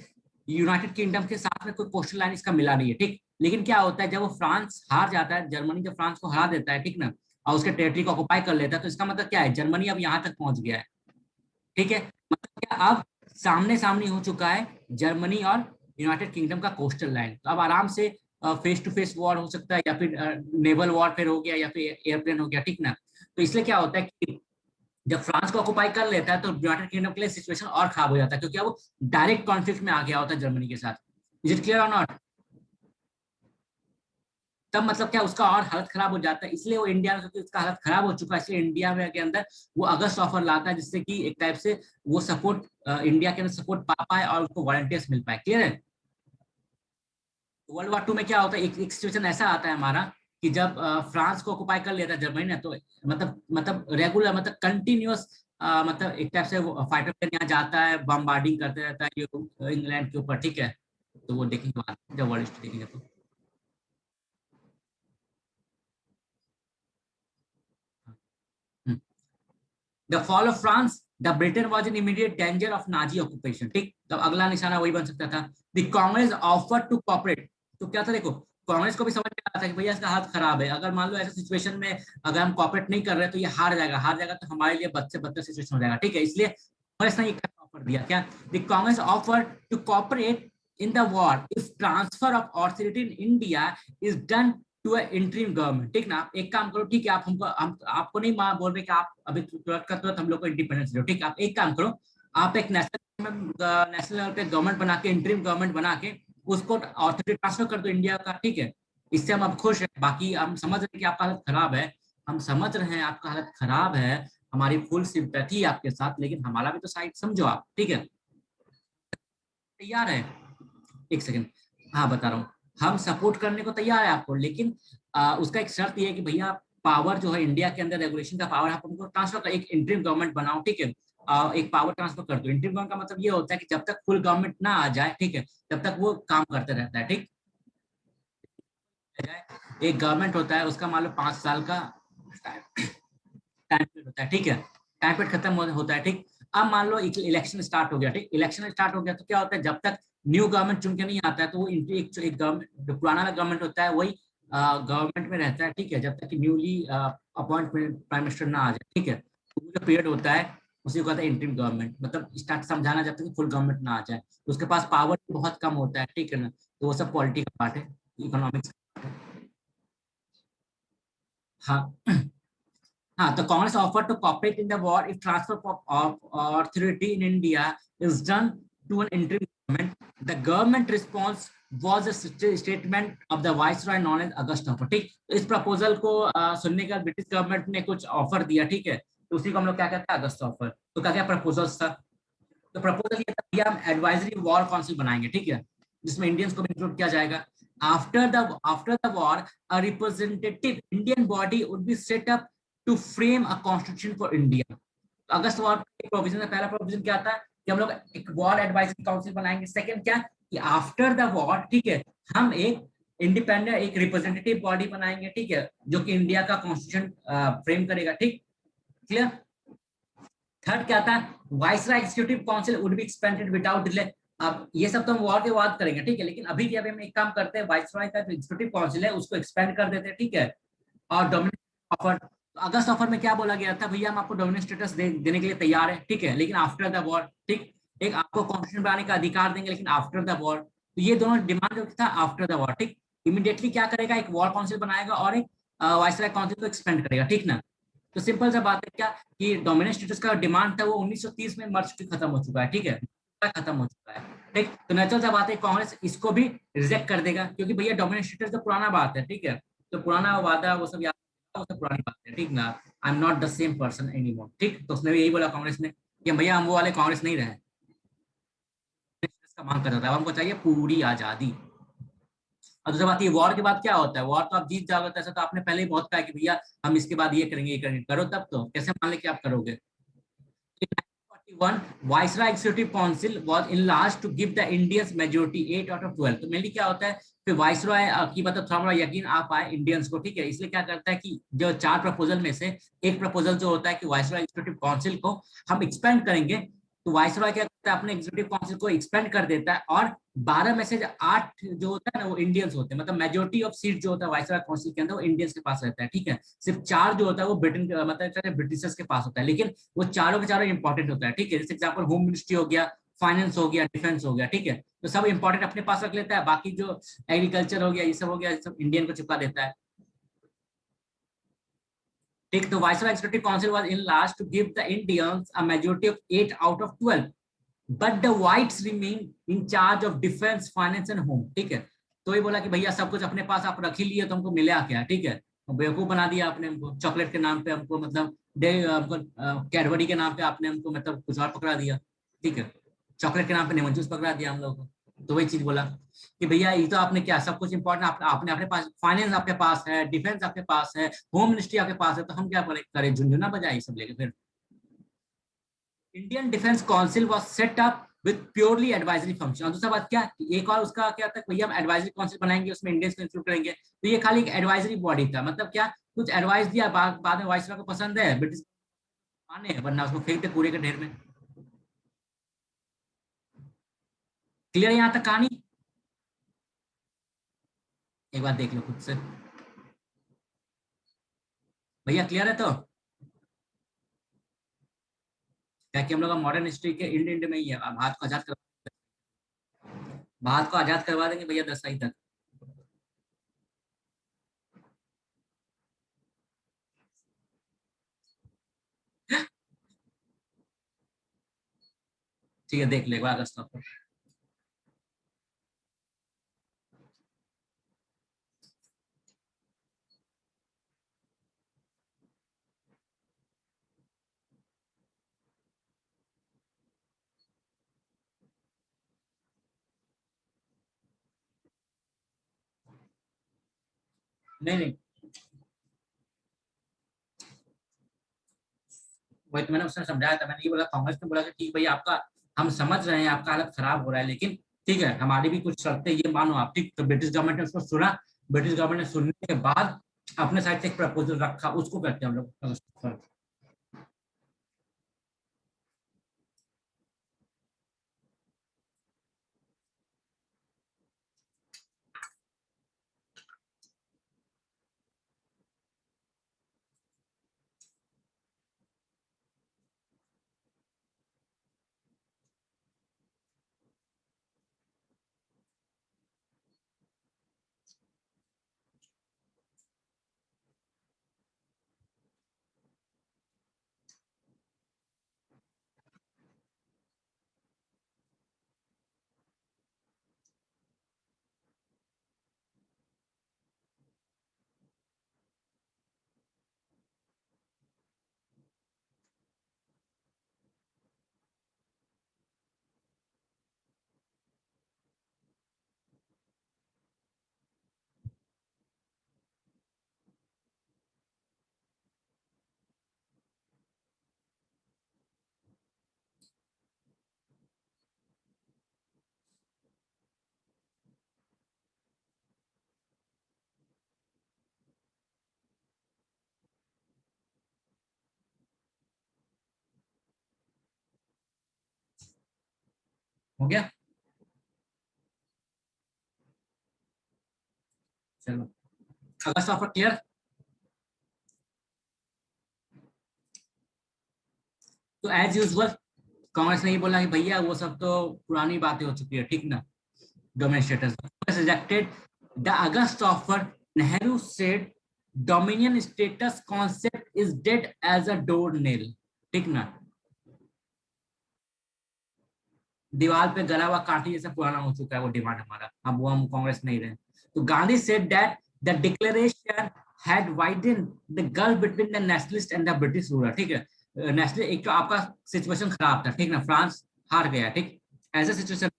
यूनाइटेड किंगडम के साथ में कोई कोस्टल लाइन इसका मिला नहीं है, ठीक। लेकिन क्या होता है जब वो फ्रांस हार जाता है, जर्मनी जब फ्रांस को हरा देता है, ठीक ना, और उसके टेरिटरी को ऑक्युपाई कर लेता है, तो इसका मतलब क्या है, जर्मनी अब यहाँ तक पहुंच गया है, ठीक है। मतलब क्या अब सामने सामने हो चुका है जर्मनी और यूनाइटेड किंगडम का कोस्टल लाइन, तो अब आराम से फेस टू फेस वॉर हो सकता है, या फिर नेवल वॉरफेयर हो गया, या फिर एयरप्लेन हो गया, ठीक ना। तो इसलिए क्या होता है कि जब फ्रांस को ऑक्युपाई कर लेता है, तो यूनाइटेड किंगडम के लिए सिचुएशन और खराब हो जाता है, क्योंकि अब वो डायरेक्ट कॉन्फ्लिक्ट में आ गया होता है जर्मनी के साथ। इज इट क्लियर और नॉट? तब मतलब क्या उसका और हालत खराब हो जाता है, इसलिए वो इंडिया में, क्योंकि उसका हालत खराब हो चुका है, इसलिए इंडिया में के अंदर वो अगस्त ऑफर लाता है, जिससे कि एक टाइप से वो सपोर्ट, इंडिया के अंदर सपोर्ट पा पाए और उसको वॉलंटियर्स मिल पाए। क्लियर है? वर्ल्ड वॉर 2 में क्या होता है, एक सिचुएशन ऐसा आता है हमारा कि जब फ्रांस को ऑक्युपाई कर लेता है जर्मनी ने, तो मतलब रेगुलर, मतलब कंटिन्यूअस, मतलब एक टाइप से वो फाइटर प्लेन यहाँ जाता है, बम्बार्डिंग करते रहता है ये इंग्लैंड के ऊपर, ठीक है। तो वो देखेंगे बाद में, जब वर्ल्ड हिस्ट्री देखेंगे तो। The fall of France, the Britain was in immediate danger of Nazi occupation, ठीक। तो अगला निशाना वही बन सकता था। The Congress offer to cooperate, तो क्या था देखो, कांग्रेस को भी समझ में आ रहा था कि भैया इसका हाथ खराब है, अगर मान लो ऐसे सिचुएशन में अगर हम कॉपरेट नहीं कर रहे तो ये हार जाएगा, हार जाएगा तो हमारे लिए बद से बदतर सिचुएशन हो जाएगा, ठीक है। इसलिए कांग्रेस ने एक ऑफर दिया, क्या, the Congress offer to cooperate in the war if transfer of authority in India is done to interim government, ठीक ना। आप एक काम करो, ठीक है, आप हमको, हम आपको नहीं बोल रहे कि आप अभी तुरंत का तुरंत हम लोग को इंडिपेंडेंस दो, ठीक है। आप एक काम करो, आप एक नेशनल लेवल पे गवर्नमेंट बना के, इंटरिम गवर्नमेंट बना के उसको अथॉरिटी ट्रांसफर कर दो इंडिया का, ठीक है। इससे हम अब खुश हैं, बाकी हम समझ रहे हैं कि आपका हालत खराब है, हम समझ रहे हैं आपका हालत खराब है, हमारी फुल सिंपैथी आपके साथ, लेकिन हमारा भी तो साइड समझो आप, ठीक है। तैयार है? एक सेकंड, हाँ बता रहा हूँ, हम सपोर्ट करने को तैयार है आपको, लेकिन उसका एक शर्त ये है कि भैया पावर जो है इंडिया के अंदर, रेगुलेशन का पावर आप उनको ट्रांसफर कर, एक इंटरिम गवर्नमेंट बनाओ, ठीक है। एक पावर ट्रांसफर कर दो। इंटरिम गवर्नमेंट का मतलब ये होता है कि जब तक फुल गवर्नमेंट ना आ जाए, ठीक है, तब तक वो काम करते रहता है, ठीक। एक गवर्नमेंट होता है उसका मान लो 5 साल का टाइम पीरियड होता है, ठीक है, टाइम पीरियड खत्म होता है, ठीक। अब मान लो इलेक्शन स्टार्ट हो गया, ठीक, इलेक्शन स्टार्ट हो गया तो क्या होता है, जब तक न्यू गवर्नमेंट चुन के नहीं आता है, तो वो एक गवर्नमेंट, जो पुराना गवर्नमेंट होता है वही गवर्नमेंट में रहता है, ठीक है, जब तक कि न्यूली अपॉइंटमेंट प्राइम मिनिस्टर ना आ जाए, ठीक है। तो वो जो पीरियड होता है उसी को कहते हैं इंटरिम गवर्नमेंट, मतलब स्टार्ट समझाना जब तक फुल गवर्नमेंट ना आ जाए, तो उसके पास पावर बहुत कम होता है, ठीक है ना। तो वो सब पॉलिटी का पार्ट है, इकोनॉमिक्स। हाँ हाँ, the Congress offered to cooperate in the war if transfer of authority in India is done to an interim government. The government response was a statement of the viceroy known as August offer, ठीक। तो इस proposal को सुनने के बाद British government ने कुछ offer दिया, ठीक है, तो उसी को हम लोग क्या कहते हैं, अगस्त ऑफर। तो क्या क्या प्रपोजल था, तो प्रपोजल ये था कि हम एडवाइजरी वॉर काउंसिल बनाएंगे, ठीक है, जिसमें इंडियंस को भी इंक्लूड किया जाएगा। After the war a representative Indian body would be set up to frame a constitution for India. August war के प्रोविजन में पहला प्रोविजन क्या था कि हम लोग एक वॉर एडवाइजरी काउंसिल बनाएंगे। सेकंड क्या कि आफ्टर द वॉर, ठीक है, हम एक इंडिपेंडेंट, एक रिप्रेजेंटेटिव बॉडी बनाएंगे, ठीक है, जो कि इंडिया का कॉन्स्टिट्यूशन फ्रेम करेगा, ठीक। क्लियर? थर्ड क्या था, viceroy executive council would be expanded without delay. अब ये सब तो हम वॉर के बाद करेंगे, ठीक है, लेकिन अभी के अभी हम एक काम करते हैं, वाइसराय का जो एग्जीक्यूटिव काउंसिल है उसको एक्सपेंड कर देते हैं, ठीक है। और डोमिनेट ऑफर, अगस्त ऑफर में क्या बोला गया था, भैया हम आपको डोमिनेट स्टेटस देने के लिए तैयार है, ठीक है, लेकिन आफ्टर द वॉर, ठीक। एक आपको कॉन्स्टिट्यूशन बनाने का अधिकार देंगे, लेकिन आफ्टर द वॉर। तो ये दोनों डिमांड जो था आफ्टर द वॉर, ठीक। इमीडिएटली क्या करेगा, एक वॉर काउंसिल बनाएगा और एक वाइसराय काउंसिल को एक्सपेंड करेगा, ठीक ना। तो सिंपल सा बात है क्या कि डोमिनेंट स्टेटस का डिमांड था वो 1930 में मर चुकी, खत्म हो चुका है, ठीक है, खत्म हो चुका है, ठीक। तो नेचुरल सा बात है कांग्रेस इसको भी रिजेक्ट कर देगा, क्योंकि भैया डोमिनेंट स्टेटस तो पुराना बात है, ठीक है, तो पुराना वादा वो सब याद, वो सब पुरानी बात है, ठीक ना। I am not the same person any more, ठीक। तो उसने भी यही बोला कांग्रेस ने कि भैया हम वो वाले कांग्रेस नहीं रहे। का मांग कर रहा है, हमको चाहिए पूरी आजादी। और दूसरी बात, ये वॉर के बाद क्या होता है, वॉर तो आप जीत जाओगे, तो ऐसा तो आपने पहले ही बहुत कहा कि भैया हम इसके बाद ये करेंगे, ये करेंगे, करो तब तो, कैसे मान ले कि आप करोगे। In 1941, Viceroy Executive Council was enlarged to give the Indians majority 8 out of 12। तो मेनली क्या होता है, फिर वाइसरॉय की मतलब थोड़ा बड़ा यकीन आ पाए इंडियंस को, ठीक है, इसलिए क्या करता है कि जो 4 प्रपोजल में से एक प्रपोजल जो होता है कि वाइसरॉय एग्जीक्यूटिव काउंसिल को हम एक्सपेंड करेंगे, तो वाइसरॉय क्या करता है, अपने एग्जीक्यूटिव काउंसिल को एक्सपेंड कर देता है, और 12 में से 8 जो होता है ना वो इंडियंस होते हैं, मतलब मेजोरिटी ऑफ सीट जो होता है वाइसरॉय काउंसिल के अंदर वो इंडियंस के पास रहता है, ठीक है। सिर्फ 4 जो होता है वो ब्रिटेन मतलब ब्रिटिशर्स के पास होता है, लेकिन वो चारों के चारों इंपॉर्टेंट होता है, ठीक है। जैसे एग्जाम्पल होम मिनिस्ट्री हो गया, फाइनेंस हो गया, डिफेंस हो गया, ठीक है, तो सब इंपॉर्टेंट अपने पास रख लेता है, बाकी जो एग्रीकल्चर हो गया, ये सब हो गया, ये सब इंडियन को चिपका देता है, ठीक। तो viceroy executive council was enlarged to give the Indians a majority of 8 out of 12, but the whites remain in charge of defense, finance and home, ठीक है। तो ये बोला कि भैया सब कुछ अपने पास आप रख ही लिए, तो हमको मिला क्या, ठीक है, बेवकूफ बना दिया आपने हमको, चॉकलेट के नाम पे हमको, मतलब हमको कैडबरी के नाम पे आपने हमको मतलब कुछ और पकड़ा दिया, ठीक है, चॉकलेट के नाम पे लेमन जूस पकड़ा दिया हम लोग को। तो वही चीज बोला कि भैया ये तो आपने क्या सब कुछ इंपॉर्टेंट आपने अपने पास, फाइनेंस आपके पास है, डिफेंस आपके पास है, होम मिनिस्ट्री आपके पास है, तो हम क्या करें, झुंझुना बजाए सब लेके फिर। Indian defence council was set up with purely advisory function. और दूसरा बात क्या, एक और उसका क्या था, भैया हम एडवाइजरी काउंसिल बनाएंगे, उसमें इंडियंस को इंक्लूड करेंगे, तो ये खाली एक एडवाइजरी बॉडी था, मतलब क्या, कुछ एडवाइस दिया, बाद में वाइसरॉय को पसंद है ब्रिटिश माने, वरना उसको फेंक दे कूड़े के ढेर में। क्लियर है यहाँ तक कहानी, एक बार देख लो खुद से भैया, क्लियर है तो। क्या कि हम लोग मॉडर्न हिस्ट्री के इंड इंड में ही है, भारत को आजाद करवा, भारत को आजाद करवा देंगे भैया 10 तक। ठीक है, देख ले एक बार अगस्त में। नहीं नहीं, वही तो मैंने उसने समझाया था, मैंने ये बोला, कांग्रेस ने बोला कि ठीक भैया आपका, हम समझ रहे हैं आपका हालत खराब हो रहा है, लेकिन ठीक है हमारी भी कुछ शर्तें, ये मानो आप, ठीक। तो ब्रिटिश गवर्नमेंट ने उसको सुना, ब्रिटिश गवर्नमेंट ने सुनने के बाद अपने साइड से एक प्रपोजल रखा, उसको करते हैं हम लोग। हो गया, चलो अगस्त ऑफर क्लियर। तो एज यूजुअल कांग्रेस ने ये बोला कि भैया वो सब तो पुरानी बातें हो चुकी है, ठीक ना, dominion status rejected the August offer. Nehru said dominion status concept is dead as a doornail, ठीक ना, दीवार पे गला हुआ काठी जैसा पुराना हो चुका है वो डिमांड हमारा, अब वो हम कांग्रेस नहीं रहे। तो Gandhi said that the declaration had widened the gulf between the nationalist and the British ruler, ठीक है। नेशनल एक तो आपका सिचुएशन खराब था, ठीक ना, फ्रांस हार गया, ठीक, ऐसा सिचुएशन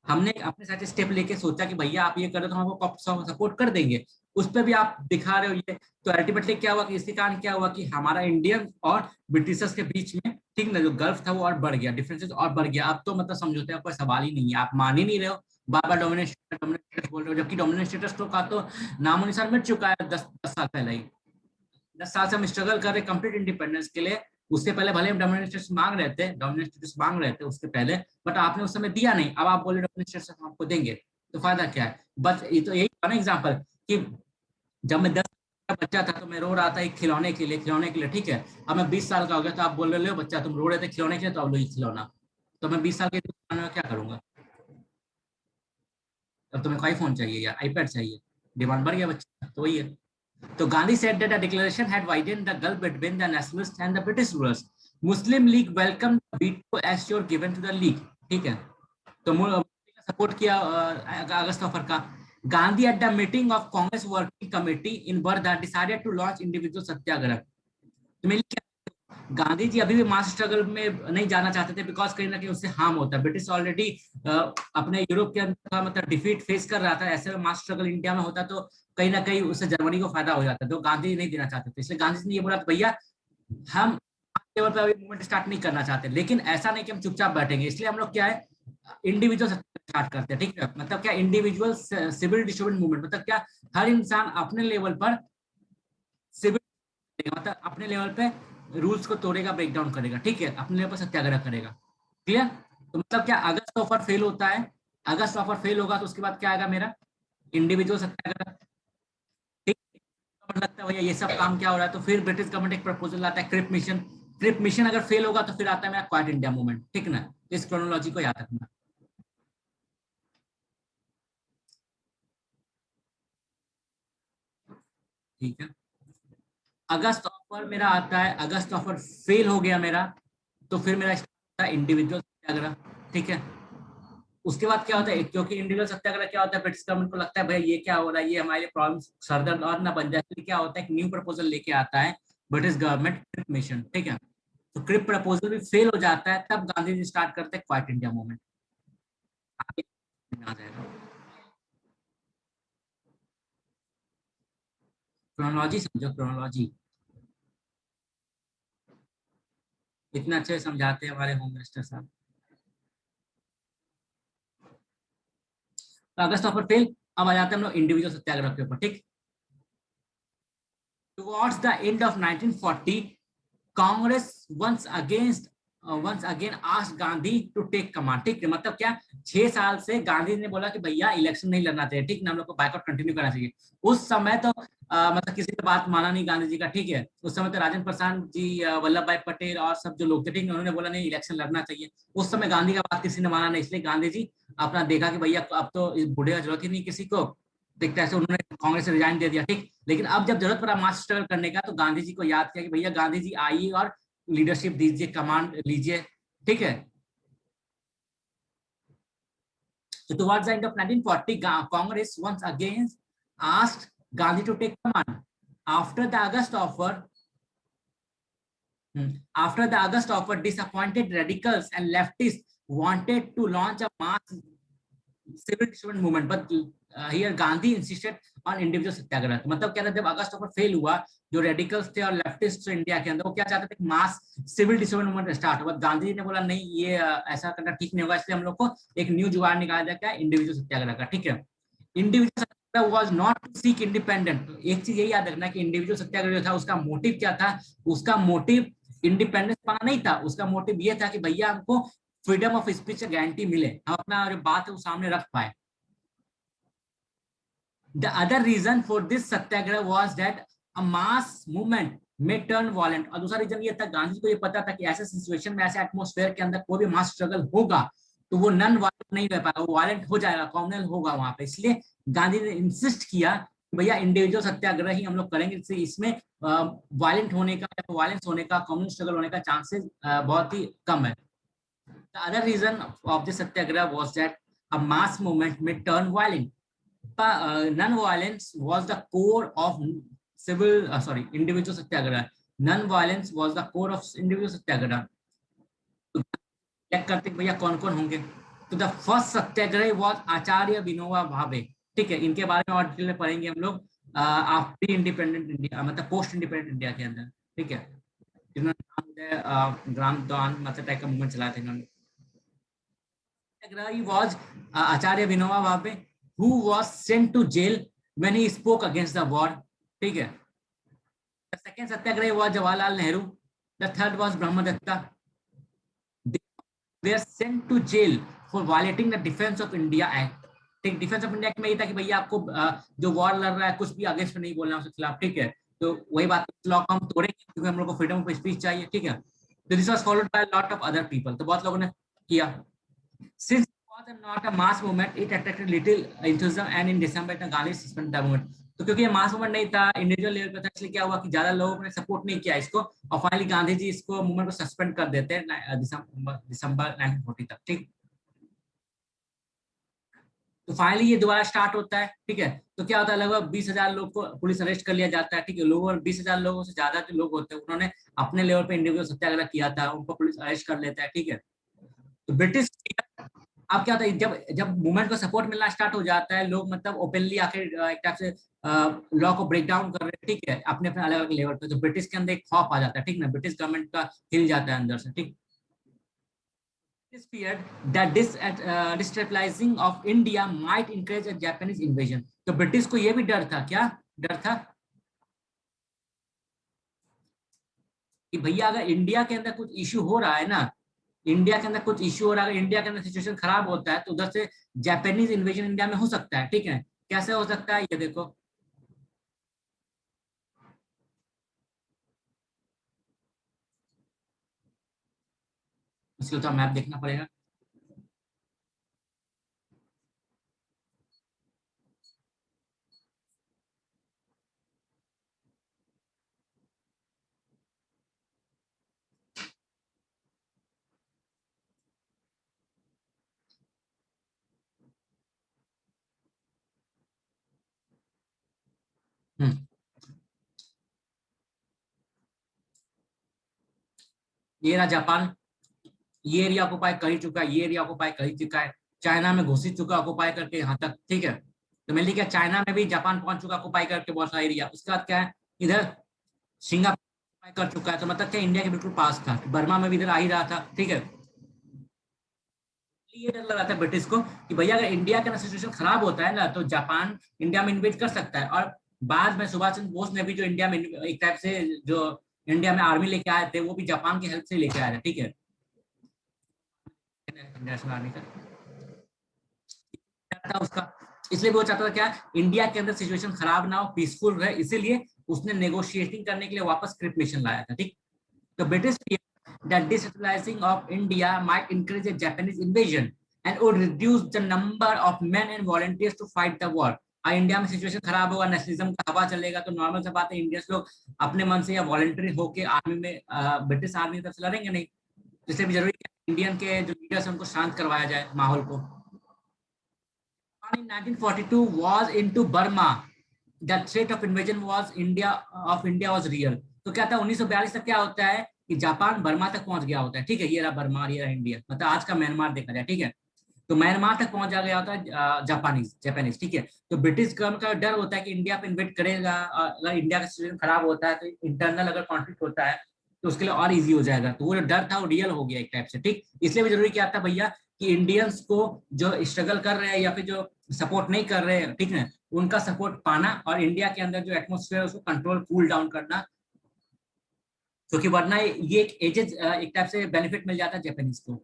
हमने अपने साथ स्टेप लेके सोचा कि भैया आप ये करो तो हम आपको सपोर्ट कर देंगे, उस पर भी आप दिखा रहे हो ये। तो अल्टीमेटली क्या हुआ कि इसी कारण क्या हुआ कि हमारा इंडियन और ब्रिटिशर्स के बीच में, ठीक ना, जो गल्फ था वो और बढ़ गया, डिफरेंसेस और बढ़ गया। अब तो मतलब समझौते का कोई सवाल ही नहीं है, आप मान ही नहीं रहे हो, बार बार डोमिनेट बोल रहे हो, जबकि डोमिनेट स्टेटस तो का तो नामो निशान मिट चुका है 10 साल पहले ही। 10 साल से हम स्ट्रगल कर रहे कंप्लीट इंडिपेंडेंस के लिए। उससे पहले भले हम डोमिनेट स्टेटस मांग रहे थे, डोमिनेट स्टेटस मांग रहे थे उसके पहले, बट आपने उस समय दिया नहीं। अब आप बोले डोमिनेट स्टेटस हम आपको देंगे, तो फायदा क्या है? बस ये तो यही था ना एग्जाम्पल कि जब मैं 10 साल का बच्चा था तो मैं रो रहा था एक खिलौने के लिए, खिलौने के लिए, ठीक है। अब मैं 20 साल का हो गया तो आप बोल रहे हो बच्चा तुम रो रहे थे खिलौने के लिए, तो अब लो ये खिलौना। तो मैं 20 साल के में क्या करूंगा? अब तुम्हें आईफोन चाहिए या आईपैड चाहिए, डिमांड बढ़ गया बच्चा, तो वही है। तो Gandhi said that the declaration had widened the gulf between the nationalists and the British rulers. Muslim League welcomed the veto as sure given to the League. ठीक है। तो सपोर्ट किया अगस्त ऑफर का। Gandhi at the meeting of Congress working committee in Wardha decided to launch individual satyagraha. तो मेरी क्या, गांधी जी अभी भी मास स्ट्रगल में नहीं जाना चाहते थे, बिकॉज कहीं ना कहीं उससे हार्म होता है। ब्रिटिश ऑलरेडी अपने यूरोप के अंदर मतलब डिफीट फेस कर रहा था, ऐसे में मास स्ट्रगल इंडिया में होता तो कहीं ना कहीं उससे जर्मनी को फायदा हो जाता, तो गांधी नहीं देना चाहते थे। इसलिए गांधी जी ने ये बोला भैया हम लेवल पे अभी मूवमेंट स्टार्ट नहीं करना चाहते, लेकिन ऐसा नहीं कि हम चुपचाप बैठेंगे। इसलिए हम लोग क्या है, इंडिविजुअल स्टार्ट करते हैं, ठीक है। मतलब क्या, इंडिविजुअल सिविल डिस्ट्रीब्यूट मूवमेंट, मतलब क्या, हर इंसान अपने लेवल पर सिविल, मतलब अपने लेवल पे रूल्स को तोड़ेगा, ब्रेक डाउन करेगा, ठीक है, अपने लेवल पर सत्याग्रह करेगा। क्लियर? तो मतलब क्या, अगस्त ऑफर फेल होता है, अगस्त ऑफर फेल होगा तो उसके बाद क्या आएगा मेरा, इंडिविजुअल सत्याग्रह। ठीक, तो लगता है भैया ये सब काम क्या हो रहा है, तो फिर ब्रिटिश गवर्नमेंट एक प्रपोजल लाता है क्रिप मिशन। क्रिप मिशन अगर फेल होगा तो फिर आता है मेरा क्वाइट इंडिया मूवमेंट, ठीक ना। इस क्रोनोलॉजी को याद रखना। ठीक है। अगस्त ऑफर मेरा आता है, अगस्त ऑफर फेल हो गया मेरा, तो फिर मेरा स्टार्ट होता है इंडिविजुअल सत्याग्रह, ठीक है। उसके बाद क्या होता है, क्योंकि इंडिविजुअल सत्याग्रह क्या होता है, ब्रिटिश गवर्नमेंट को लगता है भैया ये क्या हो रहा है, ये हमारे प्रॉब्लम सरदर्द और ना बन जाए, इसलिए क्या होता है, एक न्यू प्रपोजल लेके आता है ब्रिटिश गवर्नमेंट, क्रिप मिशन, ठीक है। तो क्रिप प्रपोजल भी फेल हो जाता है, तब गांधी जी स्टार्ट करते हैं क्वाइट इंडिया मूवमेंट। आगे आ जाएगा, क्रोनोलॉजी समझो, क्रोनोलॉजी। इतना अच्छे से समझाते हैं हमारे होम मिनिस्टर साहब। तो अगस्त ऑफर फेल, अब आ जाते हैं हम लोग इंडिविजुअल सत्याग्रह के ऊपर, ठीक। Towards the end of 1940 Congress once again asked Gandhi to take command, ठीक है। मतलब क्या, 6 साल से गांधी ने बोला कि भैया इलेक्शन नहीं लड़ना चाहिए, ठीक ना, हम लोग को बाइकआउट कंटिन्यू करना चाहिए। उस समय तो मतलब किसी ने बात माना नहीं गांधी जी का, ठीक है। उस समय तो राजेंद्र प्रसाद जी, वल्लभ भाई पटेल और सब जो लोग थे, ठीक है, उन्होंने बोला नहीं इलेक्शन लड़ना चाहिए। उस समय गांधी का बात किसी ने माना नहीं, इसलिए गांधी जी अपना देखा कि भैया अब तो इस बूढ़े का जरूरत ही नहीं किसी को, देखते ऐसे उन्होंने कांग्रेस से रिजाइन दे दिया, ठीक। लेकिन अब जब जरूरत पड़ा मास स्ट्रगल करने का, तो गांधी जी को याद किया कि भैया गांधी जी आइए और लीडरशिप दीजिए, कमांड लीजिए, ठीक है। So towards the end of 1940, Congress once again asked Gandhi to take command. After the August offer, after the August offer, disappointed radicals and leftists wanted to launch a mass civil disobedience movement, but here Gandhi insisted on individual सत्याग्रह। मतलब क्या था, जब अगस्त offer fail हुआ, जो radicals थे और leftist India के अंदर, वो क्या चाहते थे, मास सिविल डिसोबीडियंस मूवमेंट स्टार्ट हुआ। गांधी जी ने बोला नहीं ये ऐसा करना ठीक नहीं होगा, इसलिए हम लोग को एक न्यू जुगाड़ निकाला जाए, क्या, इंडिविजुअल सत्याग्रह का, ठीक है। Individual satyagraha was not to seek independent. एक चीज यही याद रखना कि इंडिविजुअल सत्याग्रह जो था उसका मोटिव क्या था, उसका मोटिव इंडिपेंडेंस पाना नहीं था, उसका मोटिव ये था कि भैया हमको फ्रीडम ऑफ स्पीच गारंटी मिले, हम अपना जो बात है वो सामने रख पाए। The other reason for this satyagraha was that a mass movement may turn violent। और दूसरा रीजन ये था, गांधी जी को ये पता था कि ऐसे सिचुएशन में, ऐसे एटमोस्फेयर के अंदर कोई भी मास स्ट्रगल होगा तो वो नन वायलेंट नहीं रह पाएगा, वो वायलेंट हो जाएगा, कॉम्युनल होगा वहां पे। इसलिए गांधी ने इंसिस्ट किया भैया इंडिविजुअल सत्याग्रह ही हम लोग करेंगे, इसमें वायलेंट होने का या वायलेंस होने का, कम्युनल स्ट्रगल होने का चांसेस बहुत ही कम है। The other reason of the satyagraha was that a mass movement may turn violent। Non-violence was the core of individual satyagraha। Non-violence was the core of individual satyagraha। तो check करते भैया कौन कौन होंगे। तो the first Satyagraha was Acharya Vinoba भावे। ठीक है, इनके बारे में और डिटेल में पढ़ेंगे हम लोग आफ्टर इंडिपेंडेंट इंडिया, मतलब पोस्ट इंडिपेंडेंट इंडिया के अंदर। ठीक है, जिन्होंने ग्राम दान मतलब टाइप का मूवमेंट चलाया था इन्होंने। सत्याग्रही was Acharya Vinoba Bhave, who was sent to jail when he spoke against the war. ठीक है, the second satyagraha was Jawaharlal Nehru, the third was Brahmadatta. They are sent to jail for violating the Defense of India Act। ठीक, defence of India में ये था कि भैया आपको जो वॉर लड़ रहा है कुछ भी अगेंस्ट में नहीं बोलना उसके खिलाफ। ठीक है, तो वही बात, लॉ को हम तोड़ेंगे क्योंकि हम लोग को फ्रीडम ऑफ स्पीच चाहिए। ठीक है, तो this was followed by lot of other people, तो बहुत लोगों ने किया। Since it was not a mass movement, it attracted little enthusiasm, and in December, Gandhi suspended the movement। तो क्योंकि ये मास मूवमेंट नहीं था, इंडिविजुअल लेवल पे था, इसलिए क्या हुआ कि ज्यादा लोगों ने सपोर्ट नहीं किया इसको, और फाइनली गांधी जी इसको मूवमेंट को सस्पेंड कर देते हैं दिसंबर 1940 तक। ठीक, तो फाइनली ये दोबारा स्टार्ट होता है। ठीक है, तो क्या होता है, लगभग 20,000 लोग को पुलिस अरेस्ट कर लिया जाता है। ठीक है, लोगों 20,000 लोगों से ज्यादा जो लोग होते हैं उन्होंने अपने लेवल पे इंडिविजुअल सत्याग्रह किया था, उनको पुलिस अरेस्ट कर लेता है। ठीक है, तो ब्रिटिश अब क्या होता है, जब जब मूवमेंट को सपोर्ट मिलना स्टार्ट हो जाता है, लोग मतलब ओपनली आके एक टाइप से लॉ को ब्रेक डाउन कर रहे हैं। ठीक है, अपने अपने अलग अलग लेवल पे, तो ब्रिटिश के अंदर एक खौफ आ जाता है। ठीक ना, ब्रिटिश गवर्नमेंट का हिल जाता है अंदर से। ठीक, this feared that this destabilizing of India might encourage a Japanese invasion। तो ब्रिटिश को ये भी डर था, क्या डर था कि भैया अगर इंडिया के अंदर कुछ इश्यू हो रहा है ना, इंडिया के अंदर कुछ इश्यू हो रहा है, इंडिया के अंदर सिचुएशन खराब होता है, तो उधर से जापानीज इन्वेजन इंडिया में हो सकता है। ठीक है, कैसे हो सकता है ये देखो, इसके तो मैप देखना पड़ेगा। ये रहा जापान, ये एरिया ऑक्युपाई कर ही चुका है, ये एरिया ऑक्युपाई कर ही चुका है, चाइना में घुस ही चुका ऑक्युपाई करके यहाँ तक। ठीक है, तो मेनली क्या, चाइना में भी जापान पहुंच चुका ऑक्युपाई करके बहुत सारा एरिया। उसके बाद क्या है, इधर सिंगापुर कर चुका है, तो मतलब क्या इंडिया के बिल्कुल पास था, बर्मा में भी इधर आ ही रहा था। ठीक है, ये डर लगा था ब्रिटिश को कि भैया अगर इंडिया का सिचुएशन खराब होता है ना, तो जापान इंडिया में इन्वेट कर सकता है। और बाद में सुभाष चंद्र बोस ने भी जो इंडिया में एक टाइप से जो इंडिया में आर्मी लेके आए थे, वो भी जापान की हेल्प से लेके आए थे। ठीक है, नेशनल आर्मी का था उसका, इसलिए वो चाहता था क्या, इंडिया के अंदर सिचुएशन खराब ना हो, पीसफुल रहे, इसीलिए उसने नेगोशिएटिंग करने के लिए वापस स्क्रिप्ट मिशन लाया था। ठीक, तो British that destabilizing of India might encourage a Japanese invasion and would reduce the number of men and volunteers to fight the war। India में सिचुएशन खराब होगा, नेशनलिज्म का हवा चलेगा, तो नॉर्मल सा बात है, इंडियंस लोग अपने मन से या वॉलंटरी होके आर्मी में ब्रिटिश आर्मी की तरफ से लड़ेंगे नहीं। इसलिए भी जरूरी है इंडियन के जो लीडर्स हैं उनको शांत करवाया जाए माहौल को। In 1942 was into Burma, the threat of invasion was India was real। तो क्या था 1942 तक क्या होता है कि जापान बर्मा तक पहुंच गया होता है। ठीक है, ये रहा बर्मा, ये रहा इंडिया, मतलब आज का म्यांमार देखा जाए। ठीक है, तो म्यांमार तक पहुंच गया होता है जापानीज। ठीक है, तो ब्रिटिश गवर्नमेंट का डर होता है कि इंडिया पे इन्वेट करेगा, अगर इंडिया का सिचुएशन खराब होता है, तो इंटरनल अगर कॉन्फ्लिक्ट होता है तो उसके लिए और इजी हो जाएगा। तो वो जो डर था वो रियल हो गया एक टाइप से। ठीक, इसलिए भी जरूरी क्या था भैया कि इंडियंस को जो स्ट्रगल कर रहे हैं या फिर जो सपोर्ट नहीं कर रहे हैं, ठीक है, उनका सपोर्ट पाना, और इंडिया के अंदर जो एटमोसफेयर है उसको कंट्रोल कूल डाउन करना, क्योंकि वरना ये एक एजेज एक टाइप से बेनिफिट मिल जाता है जापानीज को।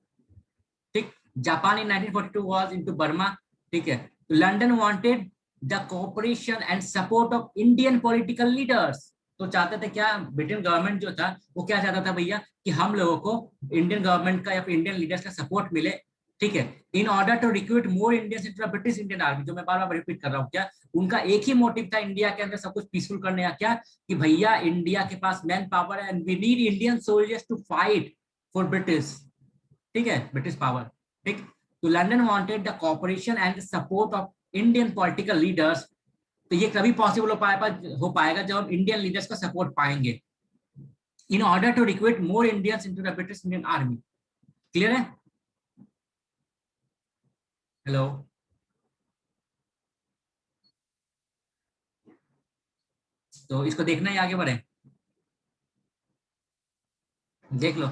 ठीक, Japan in 1942 was into Burma. ठीक है, तो London wanted the cooperation and support of Indian political leaders. तो चाहते थे क्या, ब्रिटेन गवर्नमेंट जो था वो क्या चाहता था भैया कि हम लोगों को इंडियन गवर्नमेंट का या फिर इंडियन लीडर्स का सपोर्ट मिले। ठीक है, in order to recruit more Indians into the British Indian army, जो मैं बार बार रिपीट कर रहा हूँ, क्या उनका एक ही मोटिव था इंडिया के अंदर सब कुछ पीसफुल करने का, क्या कि भैया इंडिया के पास मैन पावर है and we need Indian soldiers to fight for British. ठीक है, ब्रिटिश पावर। ठीक, तो London wanted the cooperation and support of Indian political leaders. तो ये कभी पॉसिबल हो पाएगा जब हम इंडियन लीडर्स का सपोर्ट पाएंगे, in order to recruit more Indians into the British Indian army. Clear है? हेलो। तो इसको देखना ही, आगे बढ़े, देख लो।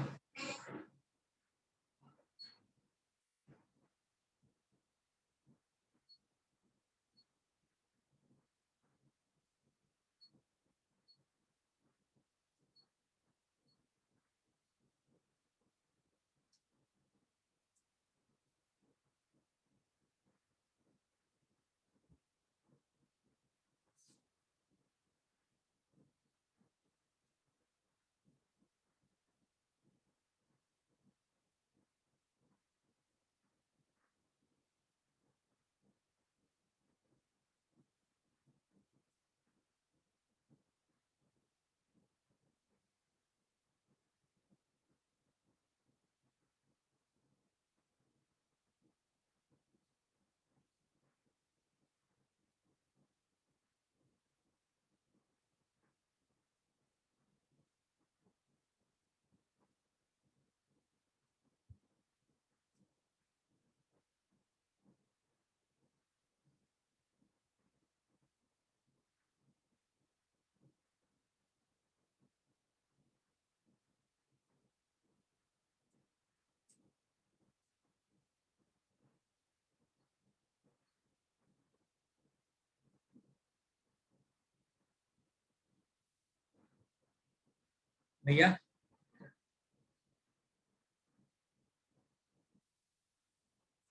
भैया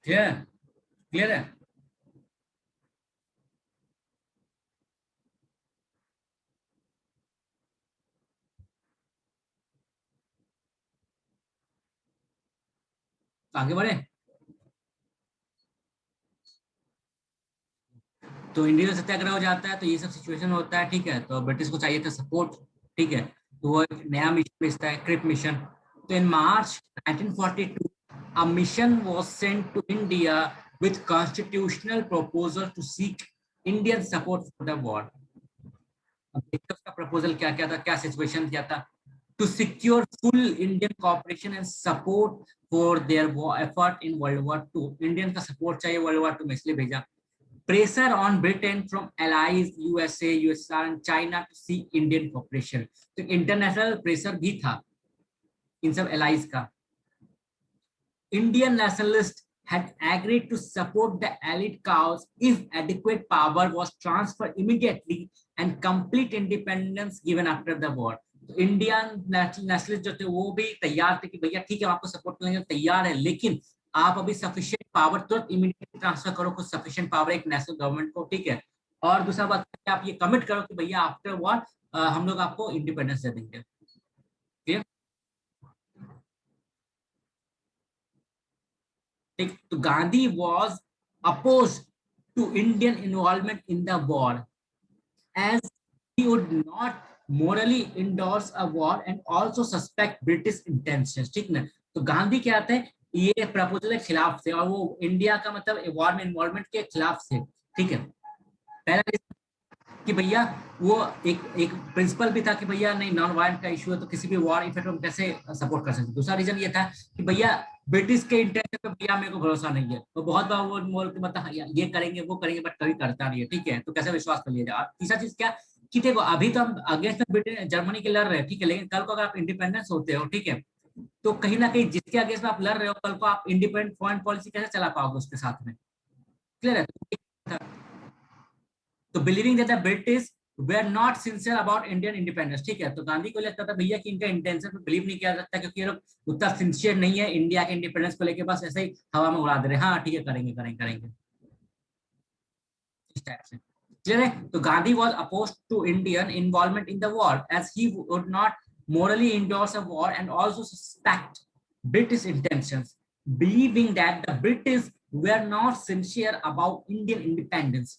क्लियर, क्लियर है। तो आगे बढ़े। तो इंडियन सत्याग्रह हो जाता है, तो ये सब सिचुएशन होता है, ठीक है। तो ब्रिटिश को चाहिए था सपोर्ट, ठीक है। तो वो एक नया मिशन भेजता है, क्रिप मिशन। तो इन मार्च 1942 a mission was sent to India with constitutional proposal to seek Indian support for the war. अब देखते हैं उसका प्रपोजल क्या क्या था, क्या सिचुएशन क्या था। To secure full Indian cooperation and support for their effort in world war 2। Indian का सपोर्ट चाहिए वर्ल्ड वॉर 2 में, इसलिए भेजा। Pressure on Britain from allies USA, USSR and China to see Indian cooperation. तो इंटरनेशनल प्रेशर भी था इन सब एलाइज का। Indian nationalists had agreed to support the Allied cause if adequate power was transferred immediately and complete independence given after the war. तो Indian nationalist जो थे वो भी तैयार थे कि भैया ठीक है, आपको सपोर्ट करने के लिए तैयार है, लेकिन आप अभी सफिशिएंट पावर तुरंत इमीडिएटली ट्रांसफर करो, कुछ सफिशिएंट पावर एक नेशनल गवर्नमेंट को, ठीक है। और दूसरा बात, आप ये कमिट करो कि भैया आफ्टर वॉर हम लोग आपको इंडिपेंडेंस दे देंगे। ठीक है। तो Gandhi was oppose to Indian involvement in the war as he would not morally endorse a war and also suspect British intentions, ठीक ना। तो गांधी क्या थे, ये प्रपोजल के खिलाफ थे और वो इंडिया का मतलब वॉर में इन्वॉल्वमेंट के खिलाफ थे, ठीक है। पहला कि भैया वो एक एक प्रिंसिपल भी था कि भैया नहीं, नॉन वायलेंट का इशू है तो किसी भी वॉर इफेक्ट हम कैसे सपोर्ट कर सकते। दूसरा रीजन ये था कि भैया ब्रिटिश के इंटरेस्ट पे भैया मेरे को भरोसा नहीं है, तो बहुत बार वो बोल के मतलब ये करेंगे वो करेंगे बट कभी करता नहीं है, ठीक है। तो कैसे विश्वास कर लिया जाए। और तीसरा चीज क्या कि देखो अभी तो हम अगेंस्ट ब्रिटेन जर्मनी के लड़ रहे हैं, ठीक है, लेकिन कल को अगर आप इंडिपेंडेंस होते हो, ठीक है, तो कहीं ना कहीं जिसके अगेंस्ट में आप लड़ रहे हो, कल को आप इंडिपेंडेंट फॉरेन पॉलिसी कैसे चला पाओगे उसके साथ में। क्लियर है। तो believing that the British were not sincere about Indian independence, ठीक है। तो गांधी को लगता था भैया कि इनका इंटेंशन पे बिलीव नहीं किया जाता क्योंकि ये लोग उतना सिंसियर नहीं है इंडिया के इंडिपेंडेंस को लेके, बस ऐसे ही हवा में उड़ा दे रहे, हाँ ठीक है करेंगे करेंगे करेंगे, इस टाइप से। क्लियर है। तो Gandhi was oppose to Indian involvement in the war as he would not morally endorse a war and also suspect British intentions, believing that the British were not sincere about Indian independence.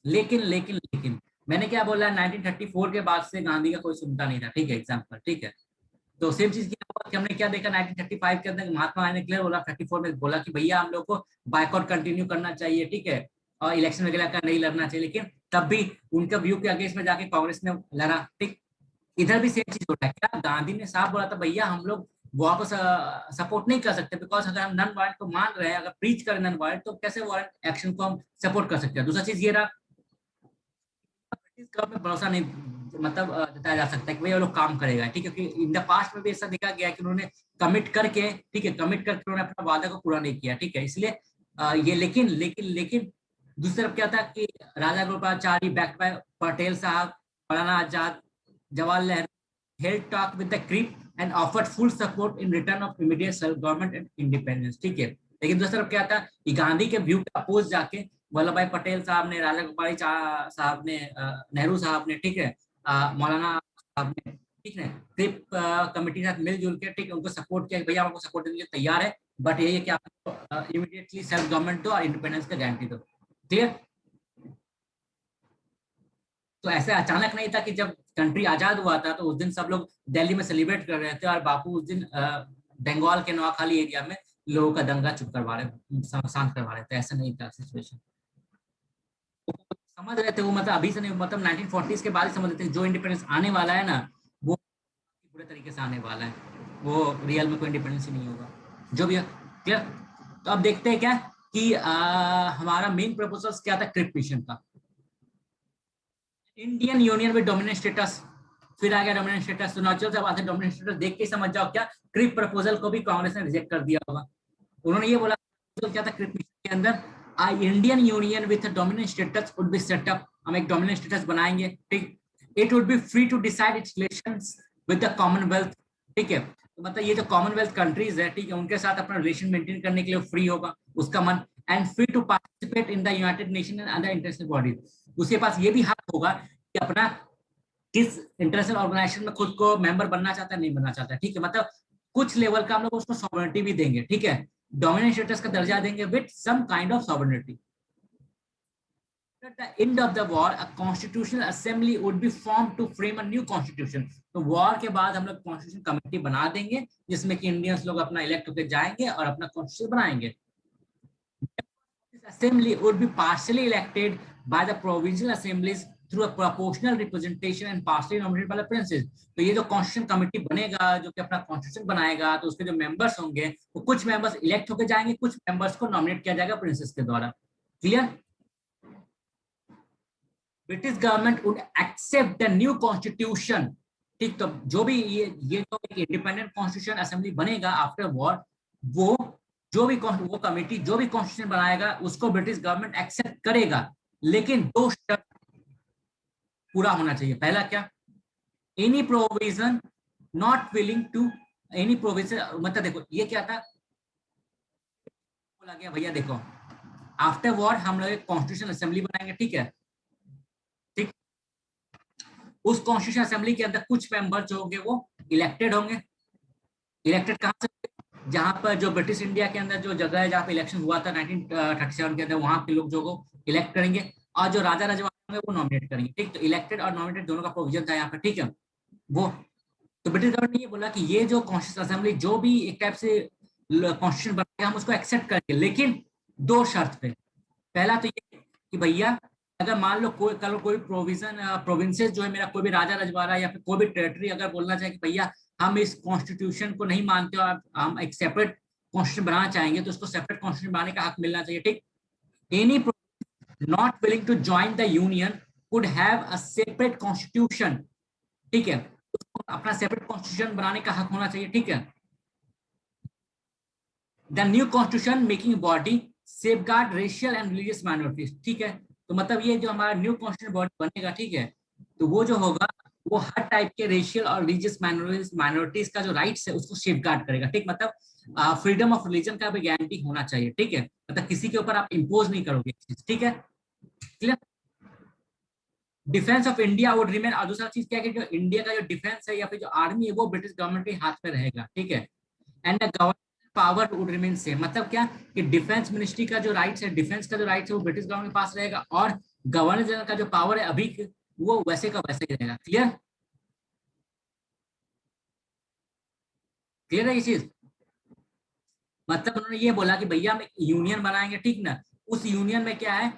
लेकिन मैंने क्या बोला, 1934 के बाद से गांधी का कोई सुनता नहीं था, ठीक है, एग्जाम्पल, ठीक है। तो सेम चीज क्या हुआ कि हमने क्या देखा 1935 के अंदर, महात्मा गांधी ने क्लियर बोला, 34 में बोला कि भैया हम लोग को बाइकआउट कंटिन्यू करना चाहिए, ठीक है, और इलेक्शन वगैरह का नहीं लड़ना चाहिए, लेकिन तब भी उनका व्यू के अगेंस्ट में जाके कांग्रेस ने लड़ा, ठीक। इधर भी सेम चीज हो रहा है, क्या गांधी ने साफ बोला था भैया हम लोग वॉर को सपोर्ट नहीं कर सकते, बिकॉज अगर हम नॉन वायलेंट को मान रहे हैं, अगर प्रीच करें नॉन वायलेंट, तो कैसे वायलेंट एक्शन को हम सपोर्ट कर सकते हैं। दूसरा चीज ये रहा, ब्रिटिश गवर्नमेंट भरोसा नहीं मतलब जताया जा सकता है कि भाई वो लोग काम करेगा, ठीक है, क्योंकि इन द पास्ट में भी ऐसा देखा गया है कि उन्होंने कमिट करके, ठीक है, कमिट करके उन्होंने अपना वादा को पूरा नहीं किया, ठीक है, इसलिए ये लेकिन लेकिन लेकिन दूसरी तरफ क्या था कि राजा गोपालाचारी बैक्ड बाय पटेल साहब, Maulana Azad, Jawaharlal Nehru held talk with the Cripps and offered full support in return of immediate self government and independence, ठीक है। लेकिन दूसरी तरफ क्या था कि गांधी के व्यू के अपोज जाके वल्लभ भाई पटेल साहब ने, राजा गोपाल साहब ने, नेहरू साहब ने, ठीक है, मौलाना साहब ने, ठीक है, क्रिप कमेटी के साथ मिलजुल के, ठीक है, उनको सपोर्ट किया, भैया आपको सपोर्ट देने के लिए तैयार है, बट यही है कि आपको इमीडिएटली सेल्फ गवर्नमेंट दो और इंडिपेंडेंस का गारंटी दो। क्लियर? तो ऐसे अचानक नहीं था कि जब कंट्री आजाद हुआ था तो उस दिन सब लोग दिल्ली में सेलिब्रेट कर रहे थे और बापू उस दिन बंगाल के नोआखाली एरिया में लोगों का दंगा चुप करवा रहे, शांत करवा रहे थे। ऐसा नहीं था सिचुएशन, समझ रहे थे वो, मतलब अभी से नहीं, मतलब 1940s के बाद ही समझ रहे थे जो इंडिपेंडेंस आने वाला है ना, वो पूरे तरीके से आने वाला है, वो रियल में कोई इंडिपेंडेंस ही नहीं होगा जो भी है। क्लियर? तो अब देखते हैं क्या कि हमारा मेन प्रपोजल क्या था क्रिप मिशन का, Indian union with dominant status. फिर आ गया डोमिनेंट स्टेटस, तो नेचुरल सा बात है, डोमिनेंट स्टेटस देख के समझ जाओ क्या क्रिप प्रपोजल को भी कांग्रेस ने रिजेक्ट कर दिया होगा। उन्होंने ये बोला तो क्या था क्रिप मिशन के अंदर, Indian union with dominant status would be set up, हम एक डोमिनेंट स्टेटस बनाएंगे, ठीक, it would be free to decide its relations with the commonwealth, ठीक है, तो मतलब ये जो कॉमनवेल्थ कंट्रीज है, ठीक है, उनके साथ अपना रिलेशन मेंटेन करने के लिए फ्री होगा उसका मन, and free to participate in the United Nation and other international bodies. उसके पास ये भी हक होगा कि अपना किस इंटरनेशनल ऑर्गेनाइजेशन में खुद को मेंबर बनना चाहता है, नहीं बनना चाहता है, ठीक है, मतलब कुछ लेवल का हम लोग उसको सॉवरेनिटी भी देंगे, ठीक है, डोमिनेंट स्टेटस का दर्जा देंगे with some kind of sovereignty. At the end of the war, a constitutional assembly would be formed to frame a new constitution. तो वॉर के बाद हम लोग कॉन्स्टिट्यूशन कमेटी बना देंगे जिसमें कि इंडियंस लोग अपना इलेक्ट होकर जाएंगे और अपना कॉन्स्टिट्यूशन बनाएंगे। This assembly would be partially elected by the provincial assemblies through a proportional representation and partially nominated by the princes। तो ये जो कॉन्स्टिट्यूशन कमेटी बनेगा, जो कि अपना कॉन्स्टिट्यूशन बनाएगा, तो उसके जो मेंबर्स होंगे वो कुछ मेंबर्स इलेक्ट होकर जाएंगे, कुछ मेंबर्स को नॉमिनेट किया जाएगा प्रिंसेस के द्वारा। Clear? British government would accept the new constitution, ठीक, तो जो भी ये जो इंडिपेंडेंट कॉन्स्टिट्यूशन असेंबली बनेगा आफ्टर वॉर, वो जो भी वो कमेटी जो भी कॉन्स्टिट्यूशन बनाएगा उसको ब्रिटिश गवर्नमेंट एक्सेप्ट करेगा, लेकिन दो शर्त पूरा होना चाहिए। पहला क्या, any provision not willing to, any provision मतलब देखो ये क्या था, बोला गया भैया देखो आफ्टर वॉर हम लोग एक कॉन्स्टिट्यूशन असेंबली बनाएंगे, ठीक है, ठीक, उस कॉन्स्टिट्यूशन असेंबली के अंदर कुछ मेंबर जो होंगे वो इलेक्टेड होंगे। इलेक्टेड कहां से? जहां पर जो ब्रिटिश इंडिया के अंदर जो जगह है जहां पे इलेक्शन हुआ था 1937 के अंदर, वहां के लोग जो को इलेक्ट करेंगे, और जो राजा रजवाड़े होंगे वो नॉमिनेट करेंगे, ठीक, तो इलेक्टेड और नॉमिनेटेड दोनों का प्रोविजन था यहाँ पर, ठीक है, वो तो ब्रिटिश गवर्नमेंट ने ये बोला कि ये जो कॉन्स्टिट्यूशन असेंबली जो भी एक टाइप से कॉन्स्टिट्यूशन बनाएगा हम उसको एक्सेप्ट करेंगे, लेकिन दो शर्त पे। पहला तो ये कि भैया अगर मान लो कोई कल कोई प्रोविजन प्रोविंसेस जो है मेरा, कोई भी राजा रजवाड़ा या फिर कोई भी टेरिटरी अगर बोलना चाहे कि भैया हम इस कॉन्स्टिट्यूशन को नहीं मानते और हम एक सेपरेट कॉन्स्टिट्यूशन बनाना चाहेंगे, तो उसको सेपरेट कॉन्स्टिट्यूशन बनाने का हक मिलना चाहिए, ठीक। Any not willing to join the union could have a separate constitution, ठीक है, उसको अपना सेपरेट कॉन्स्टिट्यूशन बनाने का हक होना चाहिए, ठीक है। The new constitution making body safeguard racial and religious minorities, ठीक है, तो मतलब ये जो हमारा न्यू कॉन्स्टिट्यूशन बॉडी बनेगा, ठीक है, तो वो जो होगा वो हर टाइप के रेशियल और रिलीजियस माइनॉरिटीज का जो राइट्स है उसको सेफगार्ड करेगा, ठीक, मतलब फ्रीडम ऑफ रिलीजन का भी गारंटी होना चाहिए, ठीक है, मतलब किसी के ऊपर आप इम्पोज नहीं करोगे, ठीक है, clear. Defence of India would remain, और दूसरा चीज क्या है कि जो इंडिया का जो डिफेंस है या फिर जो आर्मी है वो ब्रिटिश गवर्नमेंट के हाथ में रहेगा, ठीक है, and the government power would remain same, मतलब क्या कि डिफेंस मिनिस्ट्री का जो राइट्स है, डिफेंस का जो राइट्स है वो ब्रिटिश गवर्नमेंट के पास रहेगा, और गवर्नर जनरल का जो पावर है अभी वो वैसे का वैसे ही रहेगा। क्लियर? क्लियर है ये चीज? मतलब उन्होंने ये बोला कि भैया हम यूनियन बनाएंगे, ठीक ना, उस यूनियन में क्या है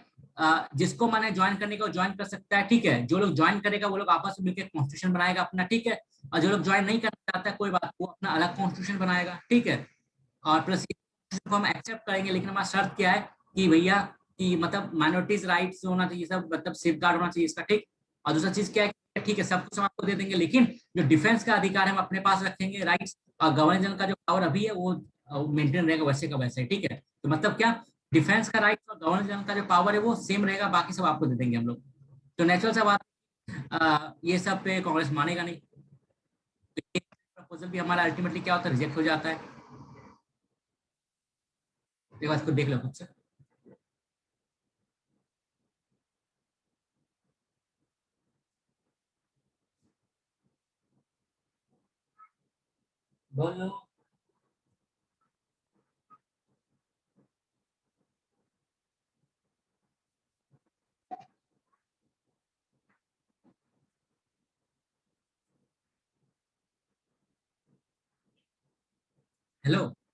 जिसको मैंने ज्वाइन करने को ज्वाइन कर सकता है, ठीक है। जो लोग ज्वाइन करेगा वो लोग आपस में मिलकर कॉन्स्टिट्यूशन बनाएगा अपना, ठीक है। और जो लोग ज्वाइन नहीं करना चाहता है कोई बात, वो अपना अलग कॉन्स्टिट्यूशन बनाएगा, ठीक है। और प्लस को हम एक्सेप्ट करेंगे, लेकिन हमारा शर्त क्या है कि भैया कि मतलब माइनॉरिटीज राइट्स होना चाहिए, सब मतलब सेफ गार्ड होना चाहिए इसका, ठीक। और दूसरा चीज क्या है कि ठीक है सब कुछ हम आपको दे देंगे, लेकिन जो डिफेंस का अधिकार हम अपने पास रखेंगे, राइट्स। और गवर्नर जनरल का जो पावर अभी है वो मेंटेन रहेगा वैसे का वैसे, ठीक है। तो मतलब क्या, डिफेंस का राइट और गवर्नर जनरल का जो पावर है वो सेम रहेगा, बाकी सब आपको दे देंगे हम लोग। तो नेचुरल सा बात, ये सब पे कांग्रेस मानेगा नहीं। तो प्रपोजल भी हमारा अल्टीमेटली क्या होता है, रिजेक्ट हो जाता है। एक बात को देख लो खुद से। बोलो। हेलो।